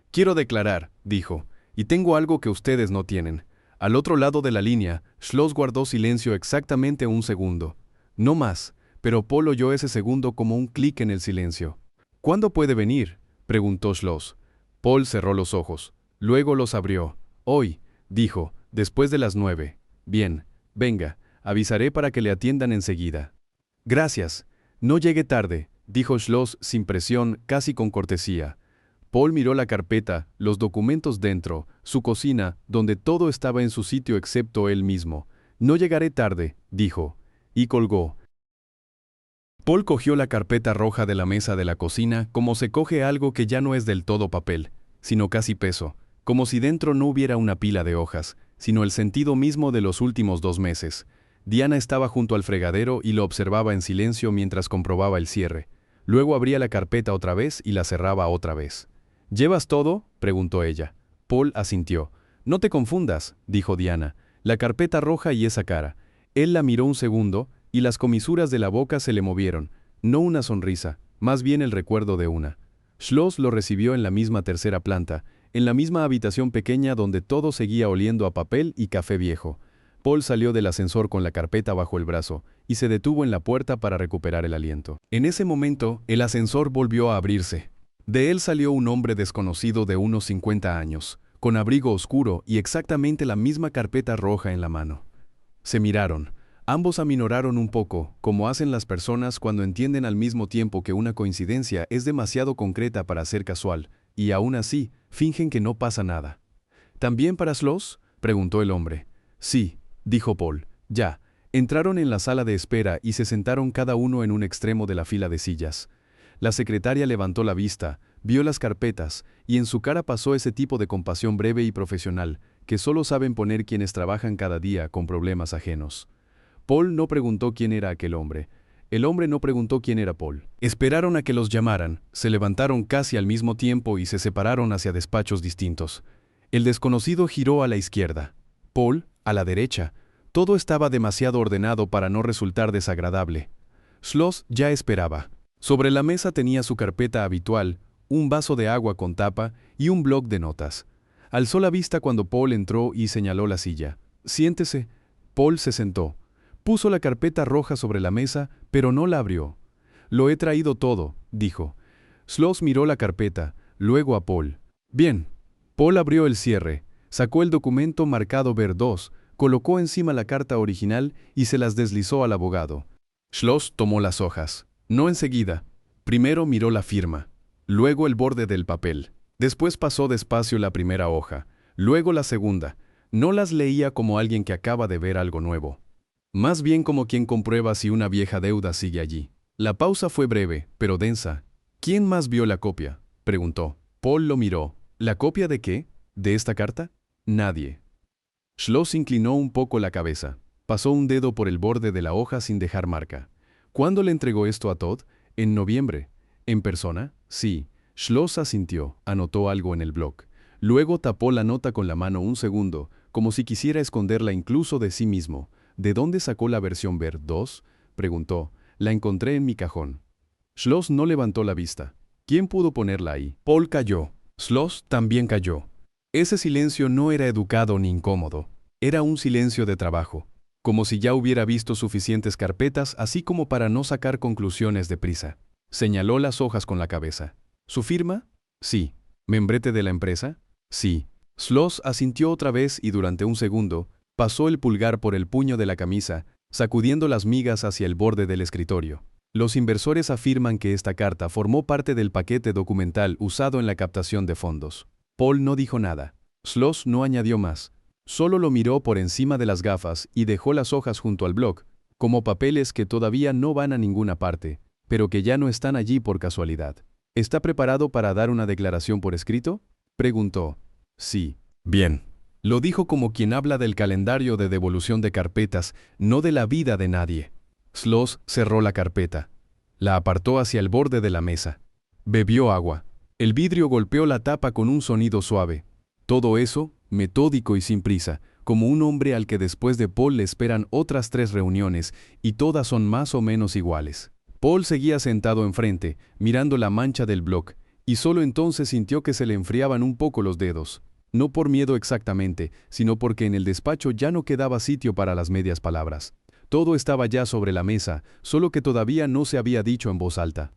Quiero declarar, dijo, y tengo algo que ustedes no tienen. Al otro lado de la línea, Schloss guardó silencio exactamente un segundo. No más, pero Paul oyó ese segundo como un clic en el silencio. ¿Cuándo puede venir?, preguntó Schloss. Paul cerró los ojos. Luego los abrió. Hoy, dijo, después de las 9. Bien, venga, avisaré para que le atiendan enseguida. Gracias. No llegue tarde, dijo Schloss sin presión, casi con cortesía. Paul miró la carpeta, los documentos dentro, su cocina, donde todo estaba en su sitio excepto él mismo. No llegaré tarde, dijo. Y colgó. Paul cogió la carpeta roja de la mesa de la cocina como se coge algo que ya no es del todo papel, sino casi peso, como si dentro no hubiera una pila de hojas, sino el sentido mismo de los últimos 2 meses. Diana estaba junto al fregadero y lo observaba en silencio mientras comprobaba el cierre. Luego abría la carpeta otra vez y la cerraba otra vez. ¿Llevas todo?, preguntó ella. Paul asintió. No te confundas, dijo Diana. La carpeta roja y esa cara. Él la miró un segundo y las comisuras de la boca se le movieron. No una sonrisa, más bien el recuerdo de una. Schloss lo recibió en la misma tercera planta, en la misma habitación pequeña donde todo seguía oliendo a papel y café viejo. Paul salió del ascensor con la carpeta bajo el brazo y se detuvo en la puerta para recuperar el aliento. En ese momento, el ascensor volvió a abrirse. De él salió un hombre desconocido de unos 50 años, con abrigo oscuro y exactamente la misma carpeta roja en la mano. Se miraron. Ambos aminoraron un poco, como hacen las personas cuando entienden al mismo tiempo que una coincidencia es demasiado concreta para ser casual, y aún así, fingen que no pasa nada. ¿También para Schloss?, preguntó el hombre. Sí, dijo Paul. Ya. Entraron en la sala de espera y se sentaron cada uno en un extremo de la fila de sillas. La secretaria levantó la vista, vio las carpetas, y en su cara pasó ese tipo de compasión breve y profesional, que solo saben poner quienes trabajan cada día con problemas ajenos. Paul no preguntó quién era aquel hombre. El hombre no preguntó quién era Paul. Esperaron a que los llamaran, se levantaron casi al mismo tiempo y se separaron hacia despachos distintos. El desconocido giró a la izquierda. Paul, a la derecha. Todo estaba demasiado ordenado para no resultar desagradable. Schloss ya esperaba. Sobre la mesa tenía su carpeta habitual, un vaso de agua con tapa y un bloc de notas. Alzó la vista cuando Paul entró y señaló la silla. Siéntese. Paul se sentó. Puso la carpeta roja sobre la mesa, pero no la abrió. Lo he traído todo, dijo. Schloss miró la carpeta, luego a Paul. Bien. Paul abrió el cierre, sacó el documento marcado Ver 2, colocó encima la carta original y se las deslizó al abogado. Schloss tomó las hojas. No enseguida. Primero miró la firma, luego el borde del papel. Después pasó despacio la primera hoja, luego la segunda. No las leía como alguien que acaba de ver algo nuevo. Más bien como quien comprueba si una vieja deuda sigue allí. La pausa fue breve, pero densa. ¿Quién más vio la copia?, preguntó. Paul lo miró. ¿La copia de qué? ¿De esta carta? Nadie. Schloss inclinó un poco la cabeza. Pasó un dedo por el borde de la hoja sin dejar marca. ¿Cuándo le entregó esto a Todd? En noviembre. ¿En persona? Sí. Schloss asintió, anotó algo en el bloc. Luego tapó la nota con la mano un segundo, como si quisiera esconderla incluso de sí mismo. ¿De dónde sacó la versión Ver 2? Preguntó. La encontré en mi cajón. Schloss no levantó la vista. ¿Quién pudo ponerla ahí? Paul calló. Schloss también calló. Ese silencio no era educado ni incómodo. Era un silencio de trabajo, como si ya hubiera visto suficientes carpetas, así como para no sacar conclusiones deprisa. Señaló las hojas con la cabeza. ¿Su firma? Sí. ¿Membrete de la empresa? Sí. Schloss asintió otra vez y durante un segundo pasó el pulgar por el puño de la camisa, sacudiendo las migas hacia el borde del escritorio. Los inversores afirman que esta carta formó parte del paquete documental usado en la captación de fondos. Paul no dijo nada. Schloss no añadió más. Solo lo miró por encima de las gafas y dejó las hojas junto al bloc, como papeles que todavía no van a ninguna parte, pero que ya no están allí por casualidad. ¿Está preparado para dar una declaración por escrito?, preguntó. Sí. Bien. Lo dijo como quien habla del calendario de devolución de carpetas, no de la vida de nadie. Schloss cerró la carpeta. La apartó hacia el borde de la mesa. Bebió agua. El vidrio golpeó la tapa con un sonido suave. Todo eso, metódico y sin prisa, como un hombre al que después de Paul le esperan otras 3 reuniones, y todas son más o menos iguales. Paul seguía sentado enfrente, mirando la mancha del bloc, y solo entonces sintió que se le enfriaban un poco los dedos. No por miedo exactamente, sino porque en el despacho ya no quedaba sitio para las medias palabras. Todo estaba ya sobre la mesa, solo que todavía no se había dicho en voz alta.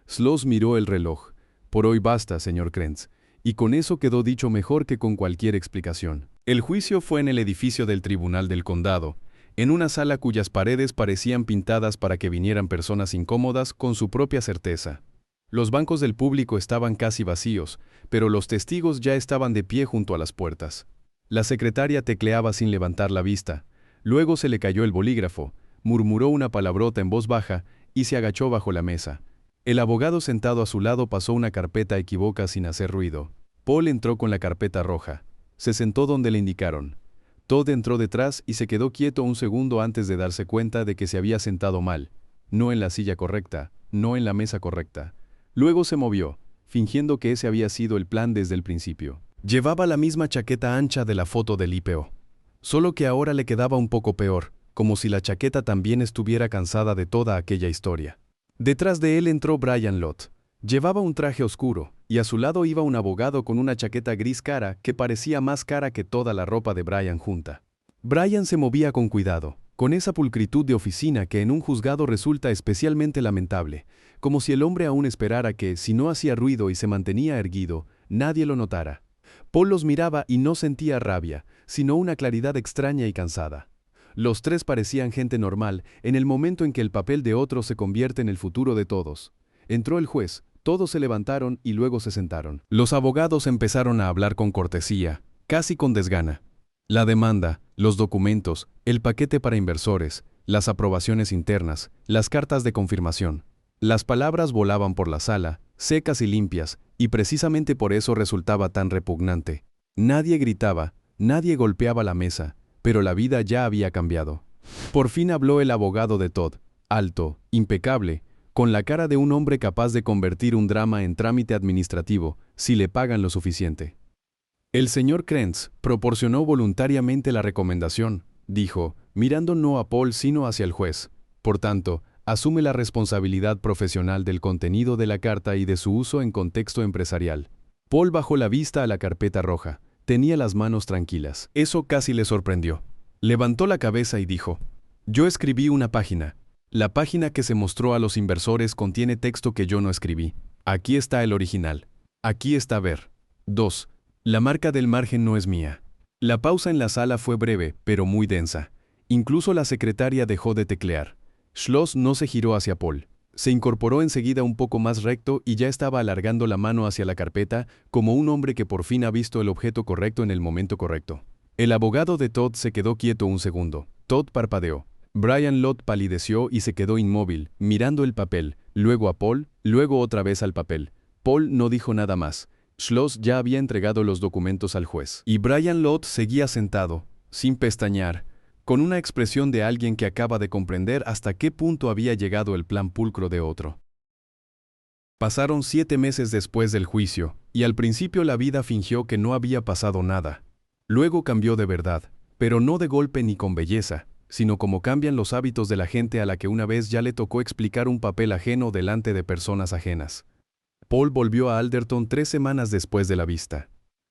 Schloss miró el reloj. Por hoy basta, señor Krentz. Y con eso quedó dicho mejor que con cualquier explicación. El juicio fue en el edificio del Tribunal del Condado, en una sala cuyas paredes parecían pintadas para que vinieran personas incómodas con su propia certeza. Los bancos del público estaban casi vacíos, pero los testigos ya estaban de pie junto a las puertas. La secretaria tecleaba sin levantar la vista. Luego se le cayó el bolígrafo, murmuró una palabrota en voz baja y se agachó bajo la mesa. El abogado sentado a su lado pasó una carpeta equívoca sin hacer ruido. Paul entró con la carpeta roja. Se sentó donde le indicaron. Todd entró detrás y se quedó quieto un segundo antes de darse cuenta de que se había sentado mal. No en la silla correcta, no en la mesa correcta. Luego se movió, fingiendo que ese había sido el plan desde el principio. Llevaba la misma chaqueta ancha de la foto del IPO. Solo que ahora le quedaba un poco peor, como si la chaqueta también estuviera cansada de toda aquella historia. Detrás de él entró Brian Lott. Llevaba un traje oscuro, y a su lado iba un abogado con una chaqueta gris cara que parecía más cara que toda la ropa de Brian junta. Brian se movía con cuidado, con esa pulcritud de oficina que en un juzgado resulta especialmente lamentable, como si el hombre aún esperara que, si no hacía ruido y se mantenía erguido, nadie lo notara. Paul los miraba y no sentía rabia, sino una claridad extraña y cansada. Los 3 parecían gente normal en el momento en que el papel de otro se convierte en el futuro de todos. Entró el juez, todos se levantaron y luego se sentaron. Los abogados empezaron a hablar con cortesía, casi con desgana. La demanda, los documentos, el paquete para inversores, las aprobaciones internas, las cartas de confirmación. Las palabras volaban por la sala, secas y limpias, y precisamente por eso resultaba tan repugnante. Nadie gritaba, nadie golpeaba la mesa, pero la vida ya había cambiado. Por fin habló el abogado de Todd, alto, impecable, con la cara de un hombre capaz de convertir un drama en trámite administrativo, si le pagan lo suficiente. El señor Krentz proporcionó voluntariamente la recomendación, dijo, mirando no a Paul sino hacia el juez. Por tanto, asume la responsabilidad profesional del contenido de la carta y de su uso en contexto empresarial. Paul bajó la vista a la carpeta roja. Tenía las manos tranquilas. Eso casi le sorprendió. Levantó la cabeza y dijo, yo escribí una página. La página que se mostró a los inversores contiene texto que yo no escribí. Aquí está el original. Aquí está ver. 2. La marca del margen no es mía. La pausa en la sala fue breve, pero muy densa. Incluso la secretaria dejó de teclear. Schloss no se giró hacia Paul. Se incorporó enseguida un poco más recto y ya estaba alargando la mano hacia la carpeta, como un hombre que por fin ha visto el objeto correcto en el momento correcto. El abogado de Todd se quedó quieto un segundo. Todd parpadeó. Brian Lott palideció y se quedó inmóvil, mirando el papel, luego a Paul, luego otra vez al papel. Paul no dijo nada más. Schloss ya había entregado los documentos al juez. Y Brian Lott seguía sentado, sin pestañear, con una expresión de alguien que acaba de comprender hasta qué punto había llegado el plan pulcro de otro. Pasaron 7 meses después del juicio, y al principio la vida fingió que no había pasado nada. Luego cambió de verdad, pero no de golpe ni con belleza, sino como cambian los hábitos de la gente a la que una vez ya le tocó explicar un papel ajeno delante de personas ajenas. Paul volvió a Alderton 3 semanas después de la vista.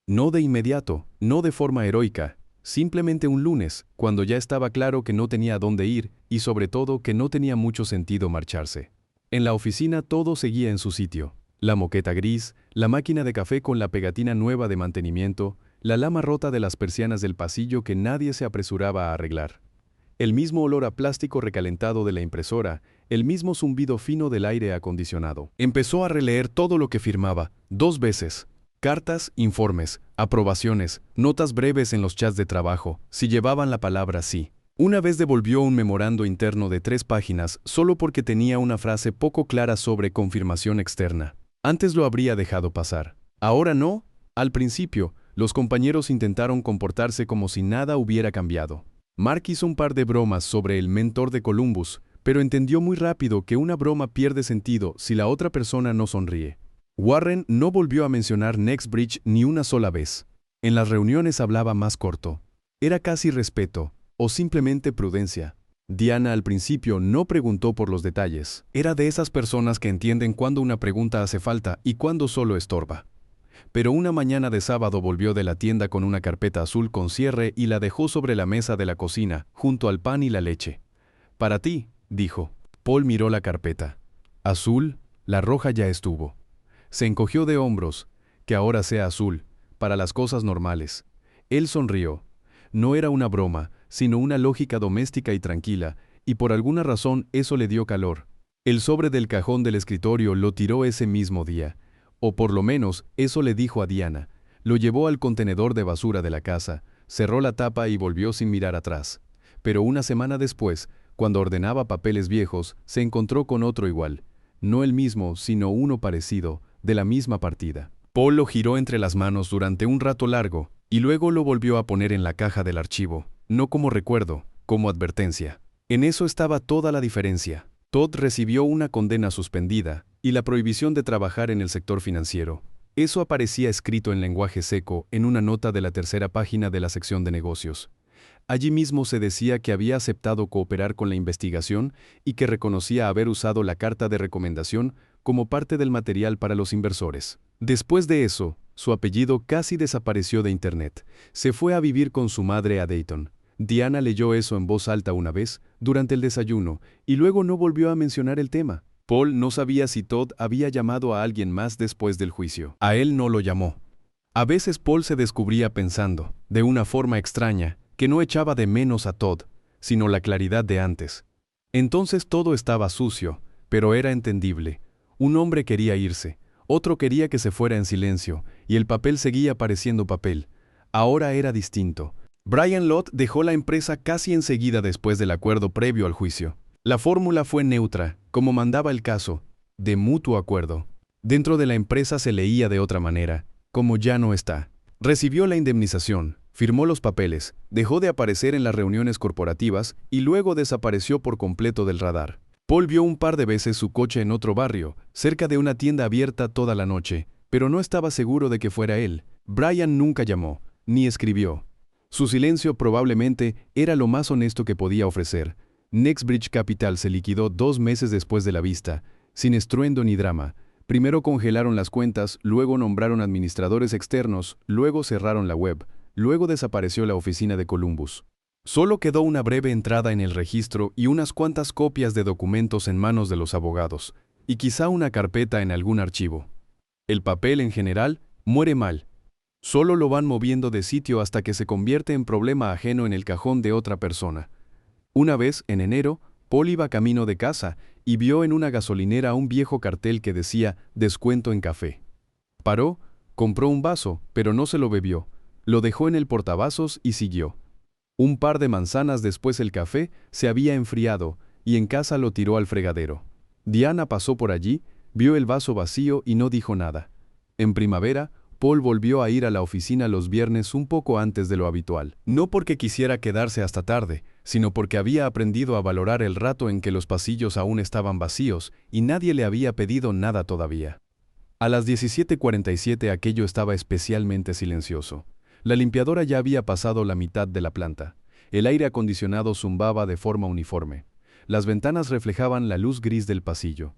No de inmediato, no de forma heroica, simplemente un lunes, cuando ya estaba claro que no tenía a dónde ir y sobre todo que no tenía mucho sentido marcharse. En la oficina todo seguía en su sitio. La moqueta gris, la máquina de café con la pegatina nueva de mantenimiento, la lama rota de las persianas del pasillo que nadie se apresuraba a arreglar. El mismo olor a plástico recalentado de la impresora, el mismo zumbido fino del aire acondicionado. Empezó a releer todo lo que firmaba, 2 veces. Cartas, informes, aprobaciones, notas breves en los chats de trabajo, si llevaban la palabra sí. Una vez devolvió un memorando interno de 3 páginas solo porque tenía una frase poco clara sobre confirmación externa. Antes lo habría dejado pasar. Ahora no. Al principio, los compañeros intentaron comportarse como si nada hubiera cambiado. Mark hizo un par de bromas sobre el mentor de Columbus, pero entendió muy rápido que una broma pierde sentido si la otra persona no sonríe. Warren no volvió a mencionar Nextbridge ni una sola vez. En las reuniones hablaba más corto. Era casi respeto, o simplemente prudencia. Diana al principio no preguntó por los detalles. Era de esas personas que entienden cuándo una pregunta hace falta y cuándo solo estorba. Pero una mañana de sábado volvió de la tienda con una carpeta azul con cierre y la dejó sobre la mesa de la cocina, junto al pan y la leche. «Para ti», dijo. Paul miró la carpeta. «Azul, la roja ya estuvo». Se encogió de hombros. «Que ahora sea azul, para las cosas normales». Él sonrió. No era una broma, sino una lógica doméstica y tranquila, y por alguna razón eso le dio calor. El sobre del cajón del escritorio lo tiró ese mismo día. O por lo menos, eso le dijo a Diana. Lo llevó al contenedor de basura de la casa, cerró la tapa y volvió sin mirar atrás. Pero una semana después, cuando ordenaba papeles viejos, se encontró con otro igual. No el mismo, sino uno parecido, de la misma partida. Paul lo giró entre las manos durante un rato largo, y luego lo volvió a poner en la caja del archivo, no como recuerdo, como advertencia. En eso estaba toda la diferencia. Todd recibió una condena suspendida y la prohibición de trabajar en el sector financiero. Eso aparecía escrito en lenguaje seco en una nota de la 3ª página de la sección de negocios. Allí mismo se decía que había aceptado cooperar con la investigación y que reconocía haber usado la carta de recomendación como parte del material para los inversores. Después de eso, su apellido casi desapareció de Internet. Se fue a vivir con su madre a Dayton. Diana leyó eso en voz alta una vez, durante el desayuno, y luego no volvió a mencionar el tema. Paul no sabía si Todd había llamado a alguien más después del juicio. A él no lo llamó. A veces Paul se descubría pensando, de una forma extraña, que no echaba de menos a Todd, sino la claridad de antes. Entonces todo estaba sucio, pero era entendible. Un hombre quería irse, otro quería que se fuera en silencio, y el papel seguía pareciendo papel. Ahora era distinto. Brian Lott dejó la empresa casi enseguida después del acuerdo previo al juicio. La fórmula fue neutra, como mandaba el caso, de mutuo acuerdo. Dentro de la empresa se leía de otra manera, como ya no está. Recibió la indemnización, firmó los papeles, dejó de aparecer en las reuniones corporativas y luego desapareció por completo del radar. Paul vio un par de veces su coche en otro barrio, cerca de una tienda abierta toda la noche, pero no estaba seguro de que fuera él. Brian nunca llamó, ni escribió. Su silencio probablemente era lo más honesto que podía ofrecer. Nextbridge Capital se liquidó 2 meses después de la vista, sin estruendo ni drama. Primero congelaron las cuentas, luego nombraron administradores externos, luego cerraron la web, luego desapareció la oficina de Columbus. Solo quedó una breve entrada en el registro y unas cuantas copias de documentos en manos de los abogados, y quizá una carpeta en algún archivo. El papel en general muere mal. Solo lo van moviendo de sitio hasta que se convierte en problema ajeno en el cajón de otra persona. Una vez, en enero, Paul iba camino de casa y vio en una gasolinera un viejo cartel que decía «Descuento en café». Paró, compró un vaso, pero no se lo bebió. Lo dejó en el portavasos y siguió. Un par de manzanas después el café se había enfriado y en casa lo tiró al fregadero. Diana pasó por allí, vio el vaso vacío y no dijo nada. En primavera, Paul volvió a ir a la oficina los viernes un poco antes de lo habitual. No porque quisiera quedarse hasta tarde, sino porque había aprendido a valorar el rato en que los pasillos aún estaban vacíos y nadie le había pedido nada todavía. A las 17:47 aquello estaba especialmente silencioso. La limpiadora ya había pasado la mitad de la planta. El aire acondicionado zumbaba de forma uniforme. Las ventanas reflejaban la luz gris del pasillo.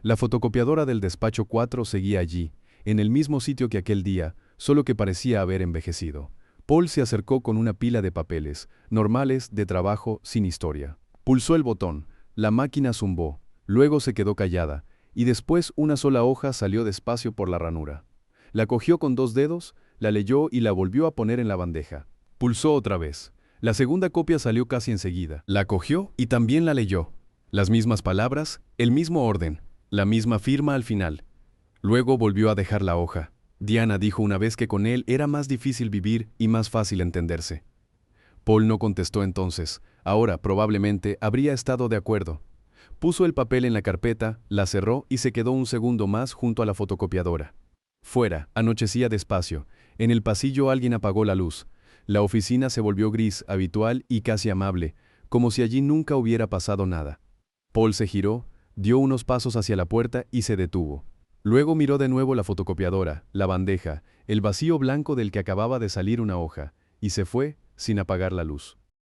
La fotocopiadora del despacho 4 seguía allí, en el mismo sitio que aquel día, solo que parecía haber envejecido. Paul se acercó con una pila de papeles, normales, de trabajo, sin historia. Pulsó el botón, la máquina zumbó, luego se quedó callada, y después una sola hoja salió despacio por la ranura. La cogió con 2 dedos, la leyó y la volvió a poner en la bandeja. Pulsó otra vez. La segunda copia salió casi enseguida. La cogió y también la leyó. Las mismas palabras, el mismo orden, la misma firma al final. Luego volvió a dejar la hoja. Diana dijo una vez que con él era más difícil vivir y más fácil entenderse. Paul no contestó entonces. Ahora, probablemente, habría estado de acuerdo. Puso el papel en la carpeta, la cerró y se quedó un segundo más junto a la fotocopiadora. Fuera, anochecía despacio. En el pasillo alguien apagó la luz. La oficina se volvió gris, habitual y casi amable, como si allí nunca hubiera pasado nada. Paul se giró, dio unos pasos hacia la puerta y se detuvo. Luego miró de nuevo la fotocopiadora, la bandeja, el vacío blanco del que acababa de salir una hoja, y se fue sin apagar la luz.